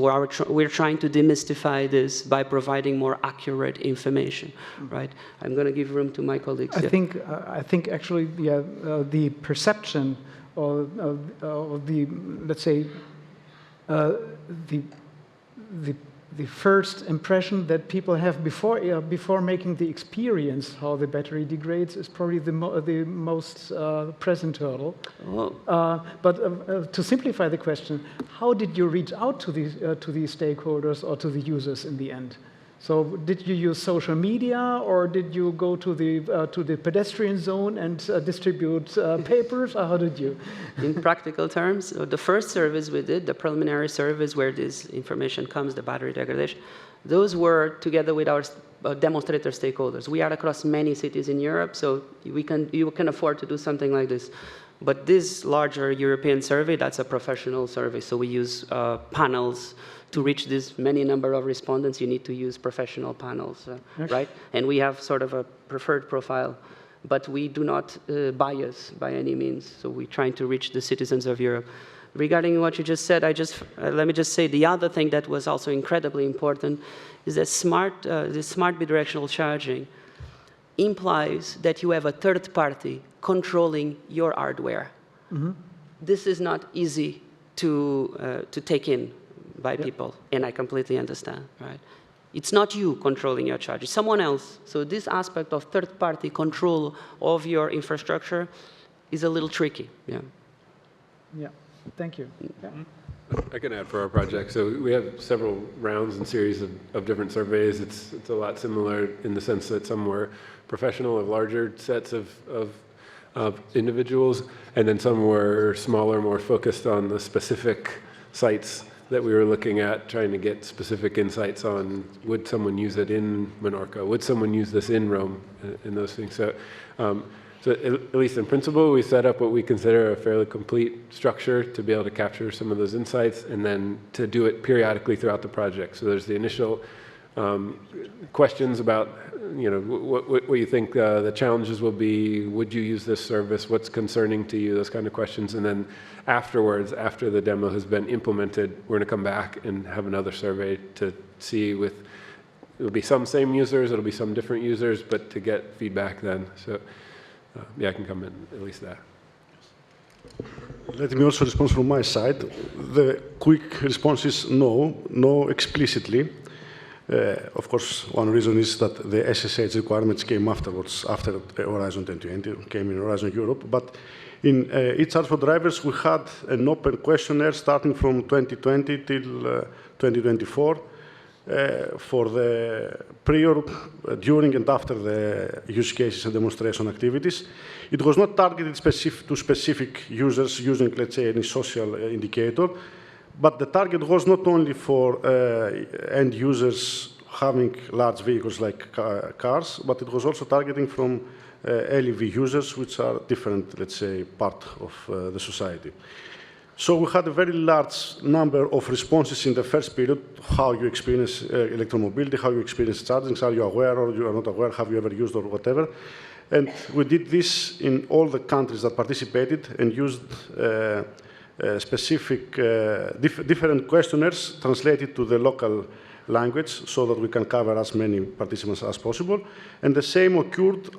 we're trying to demystify this by providing more accurate information, right? I'm going to give room to my colleagues. I think actually, yeah, the perception or the, let's say, the first impression that people have before making the experience how the battery degrades is probably the most present hurdle. Oh. But to simplify the question, how did you reach out to the stakeholders or to the users in the end? So did you use social media, or did you go to the pedestrian zone and distribute papers, or how did you? In practical terms, the first service we did, the preliminary service where this information comes, the battery degradation, those were together with our demonstrator stakeholders. We are across many cities in Europe, so you can afford to do something like this. But this larger European survey, that's a professional survey, so we use panels. To reach this many number of respondents, you need to use professional panels, right? And we have sort of a preferred profile, but we do not bias by any means. So we're trying to reach the citizens of Europe. Regarding what you just said, let me just say the other thing that was also incredibly important is that this smart bidirectional charging implies that you have a third party controlling your hardware. Mm-hmm. This is not easy to take in by people, and I completely understand, right? It's not you controlling your charge, it's someone else. So this aspect of third-party control of your infrastructure is a little tricky, yeah. Yeah, thank you. Yeah. I can add for our project. So we have several rounds and series of different surveys. It's a lot similar in the sense that some were professional of larger sets of individuals, and then some were smaller, more focused on the specific sites that we were looking at, trying to get specific insights on, would someone use it in Menorca? Would someone use this in Rome? And those things. So, so at least in principle, we set up what we consider a fairly complete structure to be able to capture some of those insights, and then to do it periodically throughout the project. So there's the initial questions about, what you think the challenges will be. Would you use this service? What's concerning to you? Those kind of questions. And then afterwards, after the demo has been implemented, we're going to come back and have another survey to see it'll be some same users, it'll be some different users, but to get feedback then. So yeah, I can come in at least that. Let me also respond from my side. The quick response is no explicitly. Of course, one reason is that the SSH requirements came afterwards, after Horizon 2020, came in Horizon Europe. But in e-charge for drivers, we had an open questionnaire starting from 2020 till 2024 for the prior, during, and after the use cases and demonstration activities. It was not targeted to specific users using, let's say, any social indicator. But the target was not only for end users having large vehicles like cars, but it was also targeting from LEV users, which are different, let's say, part of the society. So we had a very large number of responses in the first period, how you experience electromobility, how you experience charging, are you aware or you are not aware, have you ever used or whatever. And we did this in all the countries that participated and used specific different questionnaires translated to the local language so that we can cover as many participants as possible. And the same occurred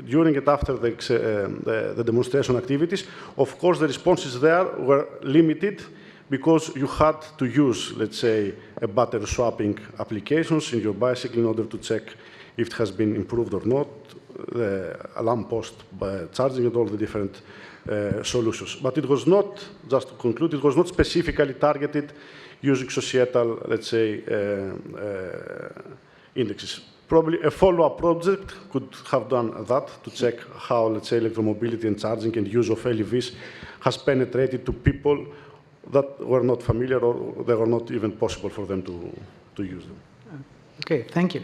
during and after the demonstration activities. Of course, the responses there were limited because you had to use, let's say, a battery swapping applications in your bicycle in order to check if it has been improved or not, the alarm post charging and all the different solutions. But it was not, just to conclude, it was not specifically targeted using societal, let's say, indexes. Probably a follow-up project could have done that to check how, let's say, electromobility and charging and use of LEVs has penetrated to people that were not familiar or they were not even possible for them to use them. Okay, thank you.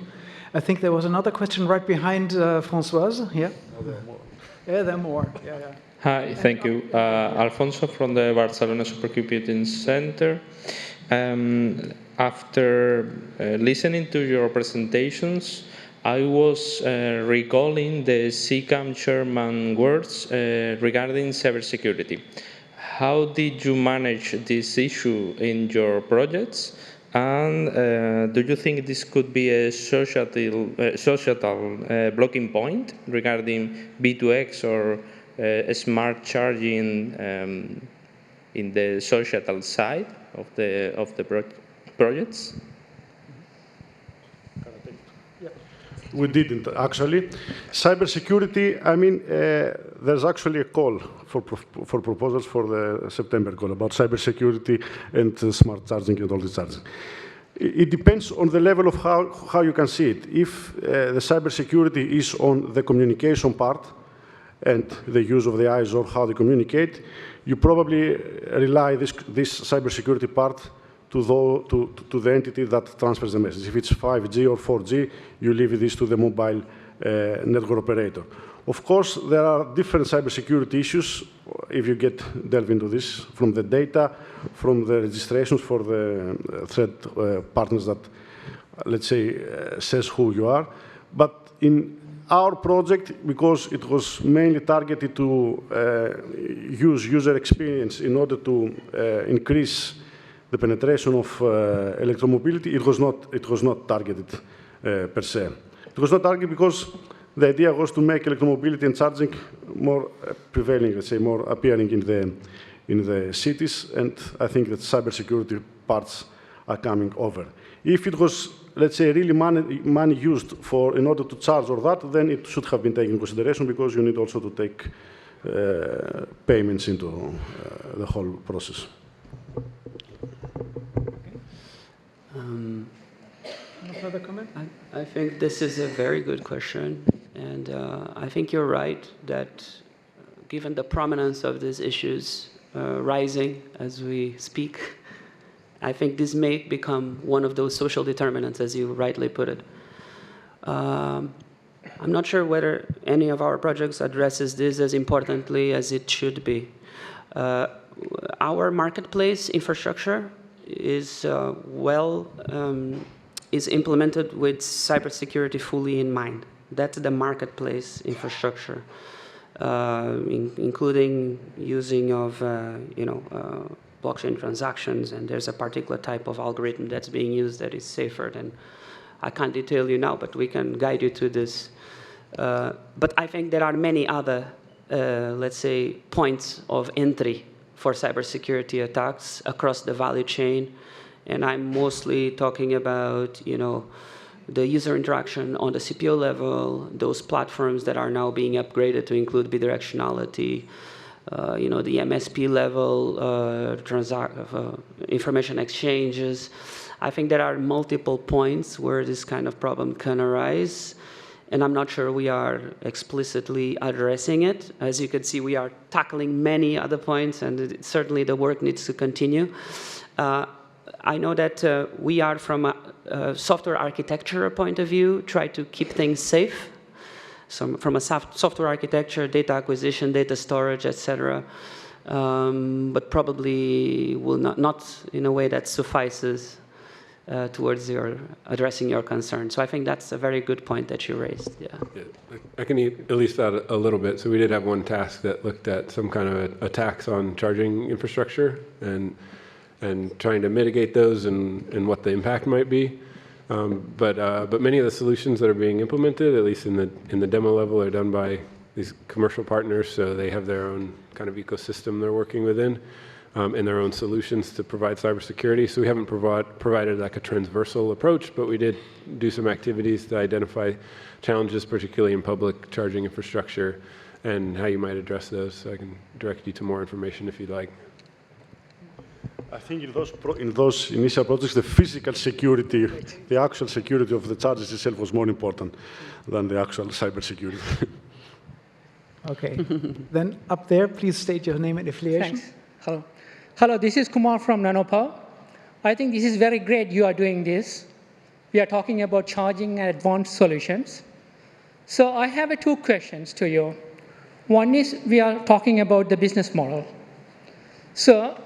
I think there was another question right behind Françoise. Yeah? No, there are more. Yeah, there are more. Yeah, yeah. Hi, thank you. Alfonso from the Barcelona Supercomputing Center. After listening to your presentations, I was recalling the CCAM chairman words regarding cybersecurity. How did you manage this issue in your projects? And do you think this could be a societal blocking point regarding V2X or smart charging in the societal side of the projects? We didn't, actually. Cybersecurity, I mean, there's actually a call for proposals for the September call about cybersecurity and smart charging and all this charging. It depends on the level of how you can see it. If the cybersecurity is on the communication part and the use of the eyes or how they communicate, you probably rely this cybersecurity part to the entity that transfers the message. If it's 5G or 4G, you leave this to the mobile network operator. Of course, there are different cybersecurity issues if you delve into this, from the data, from the registrations for the threat partners that, let's say, says who you are. But in our project, because it was mainly targeted to use user experience in order to increase the penetration of electromobility, it was not targeted per se. It was not targeted because the idea was to make electromobility and charging more prevailing, let's say, more appearing in the cities, and I think that cybersecurity parts are coming over. If it was, let's say, really money used in order to charge or that, then it should have been taken into consideration because you need also to take payments into the whole process. No further comment? I think this is a very good question, and I think you're right that given the prominence of these issues rising as we speak, I think this may become one of those social determinants, as you rightly put it. I'm not sure whether any of our projects addresses this as importantly as it should be. Our marketplace infrastructure is is implemented with cybersecurity fully in mind. That's the marketplace infrastructure, including using of blockchain transactions, and there's a particular type of algorithm that's being used that is safer than, I can't detail you now, but we can guide you to this. But I think there are many other, let's say, points of entry for cybersecurity attacks across the value chain. And I'm mostly talking about, the user interaction on the CPO level, those platforms that are now being upgraded to include bidirectionality, the MSP level, information exchanges. I think there are multiple points where this kind of problem can arise, and I'm not sure we are explicitly addressing it. As you can see, we are tackling many other points, and certainly the work needs to continue. I know that we are, from a software architecture point of view, try to keep things safe. So from a software architecture, data acquisition, data storage, etc., but probably will not in a way that suffices towards addressing your concern. So I think that's a very good point that you raised. Yeah. I can at least add a little bit. So we did have one task that looked at some kind of attacks on charging infrastructure and trying to mitigate those and what the impact might be. But many of the solutions that are being implemented, at least in the demo level, are done by these commercial partners. So they have their own kind of ecosystem they're working within, and their own solutions to provide cybersecurity. So we haven't provided like a transversal approach, but we did do some activities to identify challenges, particularly in public charging infrastructure, and how you might address those. So I can direct you to more information if you'd like. I think in those initial projects, the physical security, the actual security of the charges itself was more important than the actual cybersecurity. Okay. Then up there, please state your name and affiliation. Thanks. Hello. Hello, this is Kumar from Nanopower. I think this is very great you are doing this. We are talking about charging and advanced solutions. So I have two questions to you. One is we are talking about the business model. So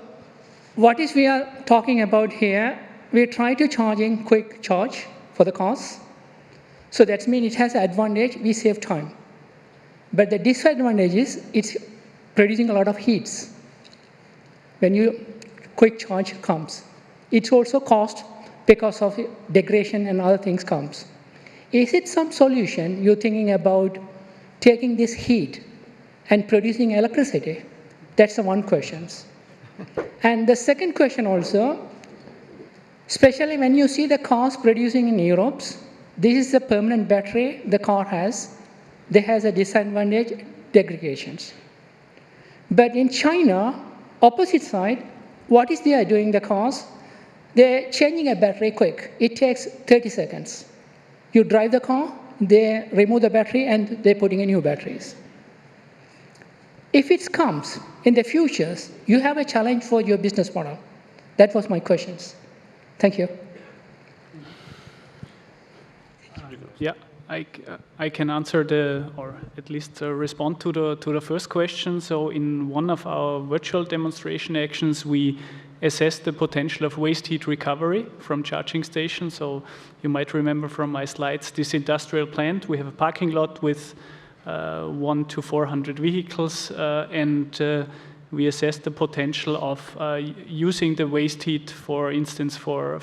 what is we are talking about here, we try to charging quick charge for the cars. So that means it has an advantage, we save time. But the disadvantage is it's producing a lot of heats. When you quick charge comes. It's also cost because of degradation and other things comes. Is it some solution you're thinking about taking this heat and producing electricity? That's the one question. And the second question also, especially when you see the cars producing in Europe, this is the permanent battery the car has. They has a disadvantage, degradations. But in China, opposite side, what is they are doing the cars? They're changing a battery quick. It takes 30 seconds. You drive the car, they remove the battery, and they're putting in new batteries. If it comes in the future, you have a challenge for your business model. That was my questions. Thank you. Yeah, I can answer or at least respond to the first question. So in one of our virtual demonstration actions, we assess the potential of waste heat recovery from charging stations. So you might remember from my slides, this industrial plant, we have a parking lot with 100 to 400 vehicles, and we assess the potential of using the waste heat, for instance, for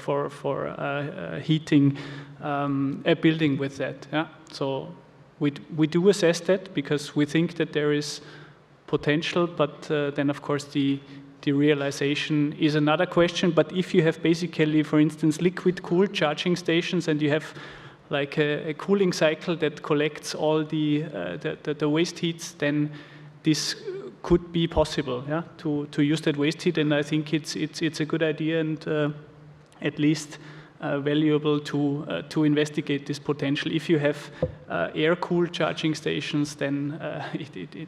heating a building with that. Yeah? So we do assess that because we think that there is potential, but then of course the realization is another question. But if you have basically, for instance, liquid cooled charging stations and you have like a cooling cycle that collects all the waste heats, then this could be possible, yeah, to use that waste heat. And I think it's a good idea and at least valuable to investigate this potential. If you have air-cooled charging stations, then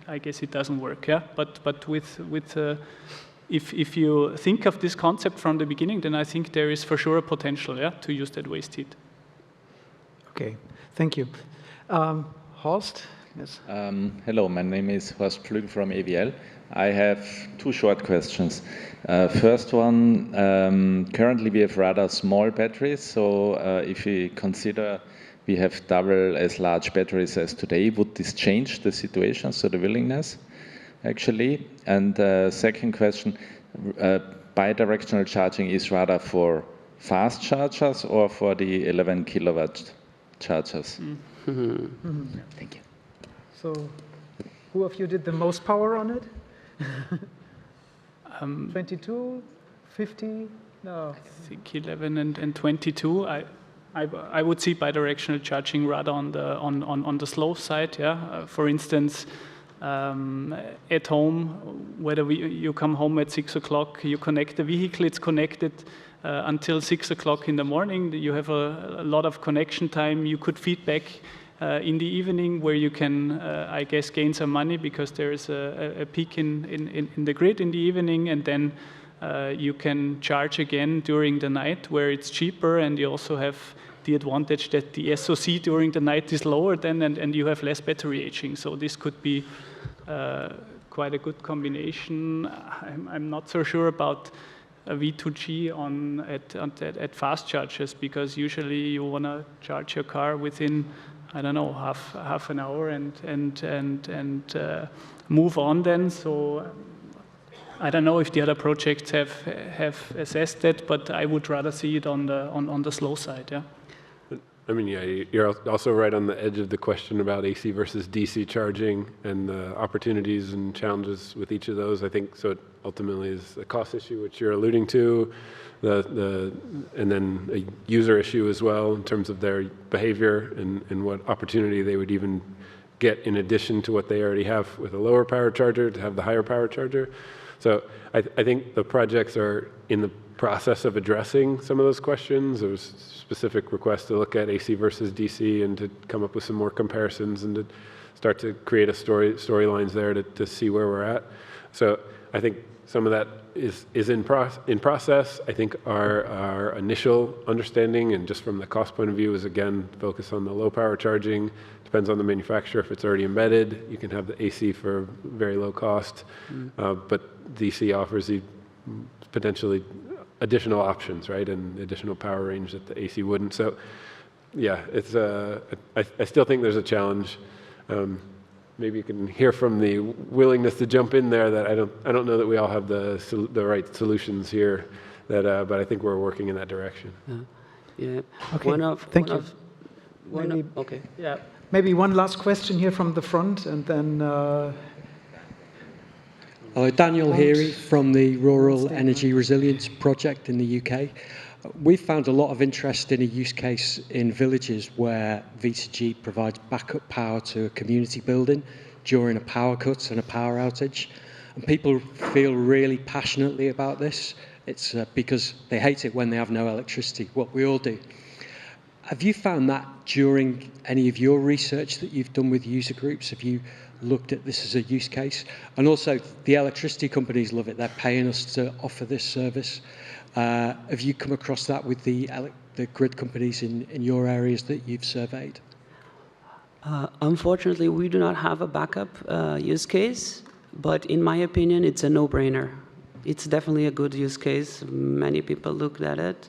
I guess it doesn't work. Yeah, but with if you think of this concept from the beginning, then I think there is for sure a potential, yeah, to use that waste heat. Okay, thank you. Horst? Yes. Hello, my name is Horst Pflügel from AVL. I have two short questions. First one, currently we have rather small batteries, so if we consider we have double as large batteries as today, would this change the situation, so the willingness, actually? And second question, bidirectional charging is rather for fast chargers or for the 11 kilowatt chargers? Thank you. So, who of you did the most power on it? 22, 50? No. I think 11 and 22. I would see bidirectional charging rather on the slow side. Yeah. For instance, at home, whether you come home at 6 o'clock, you connect the vehicle, it's connected until 6 o'clock in the morning. You have a lot of connection time. You could feedback in the evening where you can, I guess, gain some money because there is a peak in the grid in the evening, and then you can charge again during the night where it's cheaper, and you also have the advantage that the SOC during the night is lower then, and you have less battery aging. So this could be quite a good combination. I'm not so sure about a V2G at fast chargers, because usually you want to charge your car within, I don't know, half an hour and move on then. So I don't know if the other projects have assessed that, but I would rather see it on the slow side. Yeah. I mean, yeah, you're also right on the edge of the question about AC versus DC charging and the opportunities and challenges with each of those. I think so. It ultimately is a cost issue, which you're alluding to, and then a user issue as well in terms of their behavior and what opportunity they would even get in addition to what they already have with a lower power charger to have the higher power charger. So I think the projects are in the process of addressing some of those questions. There was specific requests to look at AC versus DC and to come up with some more comparisons and to start to create storylines there to see where we're at. So I think some of that is in process. I think our initial understanding, and just from the cost point of view, is again focus on the low power charging. Depends on the manufacturer. If it's already embedded, you can have the AC for very low cost, but DC offers you potentially additional options, right, and additional power range that the AC wouldn't. So, yeah, it's I still think there's a challenge. Maybe you can hear from the willingness to jump in there that I don't know that we all have the right solutions here. That, but I think we're working in that direction. Yeah. Okay. Thank you. Okay. Yeah. Maybe one last question here from the front, and then. Daniel Heary from the Rural Energy Resilience Project in the UK. We've found a lot of interest in a use case in villages where V2G provides backup power to a community building during a power cut and a power outage. And people feel really passionately about this. It's because they hate it when they have no electricity, what we all do. Have you found that during any of your research that you've done with user groups? Have you looked at this as a use case? And also, the electricity companies love it. They're paying us to offer this service. Have you come across that with the grid companies in your areas that you've surveyed? Unfortunately, we do not have a backup use case, but in my opinion, it's a no-brainer. It's definitely a good use case. Many people looked at it.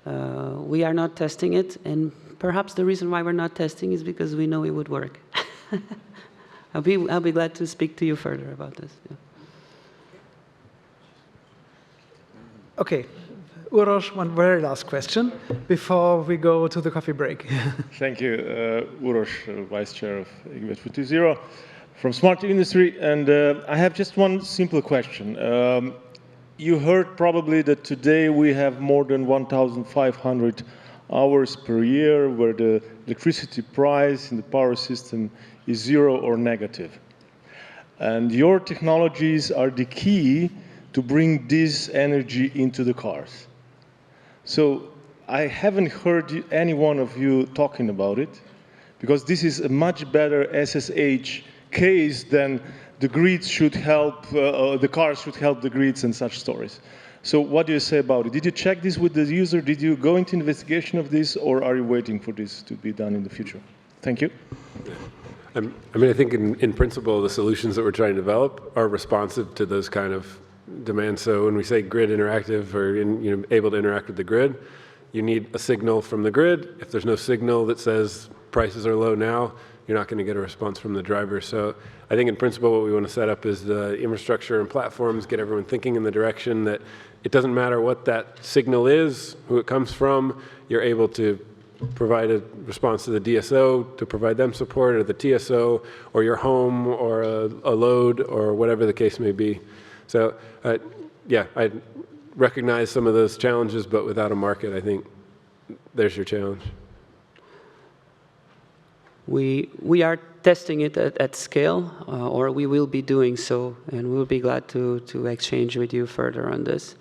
We are not testing it, and perhaps the reason why we're not testing is because we know it would work. I'll be glad to speak to you further about this. Yeah. Okay, Uros, one very last question before we go to the coffee break. Thank you, Uros, Vice Chair of IGBET 420 from Smart Industry, and I have just one simple question. You heard probably that today we have more than 1,500 hours per year where the electricity price in the power system is 0 or negative. And your technologies are the key to bring this energy into the cars. So I haven't heard any one of you talking about it, because this is a much better SSH case than the grids should help, the cars should help the grids and such stories. So what do you say about it? Did you check this with the user? Did you go into investigation of this, or are you waiting for this to be done in the future? Thank you. I mean, I think in principle, the solutions that we're trying to develop are responsive to those kind of demands. So when we say grid interactive, or able to interact with the grid, you need a signal from the grid. If there's no signal that says prices are low now, you're not going to get a response from the driver. So I think in principle, what we want to set up is the infrastructure and platforms, get everyone thinking in the direction that it doesn't matter what that signal is, who it comes from, you're able to provide a response to the DSO, to provide them support, or the TSO, or your home, or a load, or whatever the case may be. So, yeah, I recognize some of those challenges, but without a market, I think there's your challenge. We are testing it at scale, or we will be doing so, and we'll be glad to exchange with you further on this.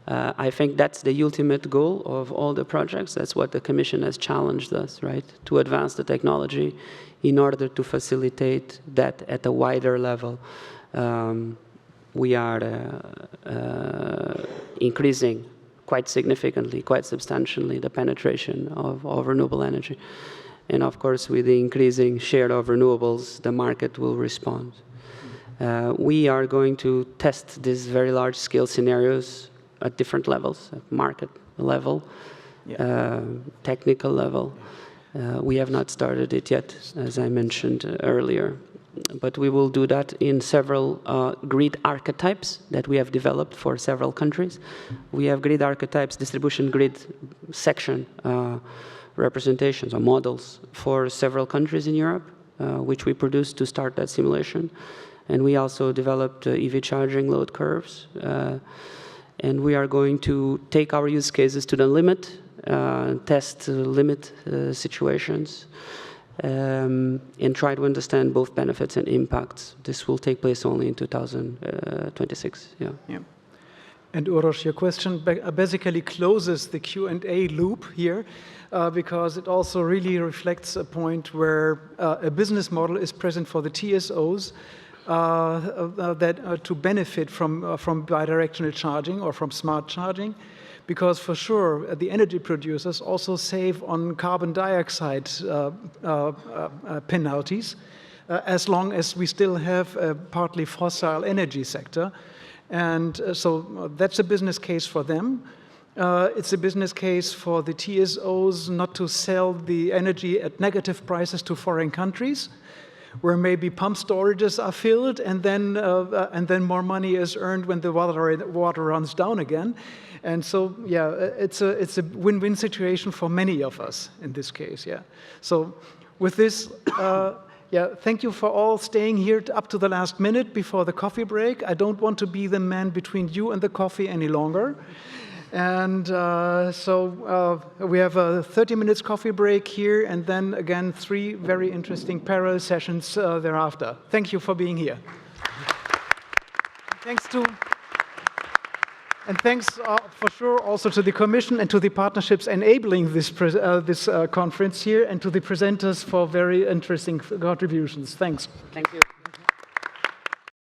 I think that's the ultimate goal of all the projects. That's what the Commission has challenged us, right? To advance the technology in order to facilitate that at a wider level. We are increasing quite significantly, quite substantially, the penetration of renewable energy. And of course, with the increasing share of renewables, the market will respond. We are going to test these very large-scale scenarios at different levels, at market level, technical level. We have not started it yet, as I mentioned earlier. But we will do that in several grid archetypes that we have developed for several countries. We have grid archetypes, distribution grid section representations or models for several countries in Europe, which we produced to start that simulation. And we also developed EV charging load curves. And we are going to take our use cases to the limit, test limit situations, and try to understand both benefits and impacts. This will take place only in 2026. Yeah. And Uros, your question basically closes the Q&A loop here, because it also really reflects a point where a business model is present for the TSOs, to benefit from bidirectional charging or from smart charging, because for sure the energy producers also save on carbon dioxide penalties, as long as we still have a partly fossil energy sector. And so that's a business case for them. It's a business case for the TSOs not to sell the energy at negative prices to foreign countries, where maybe pump storages are filled and then more money is earned when the water runs down again. And so, yeah, it's a win-win situation for many of us in this case, yeah. So with this, yeah, thank you for all staying here up to the last minute before the coffee break. I don't want to be the man between you and the coffee any longer. And so we have a 30 minutes coffee break here, and then again 3 very interesting parallel sessions thereafter. Thank you for being here. Thanks for sure also to the Commission and to the partnerships enabling this conference here, and to the presenters for very interesting contributions. Thanks. Thank you.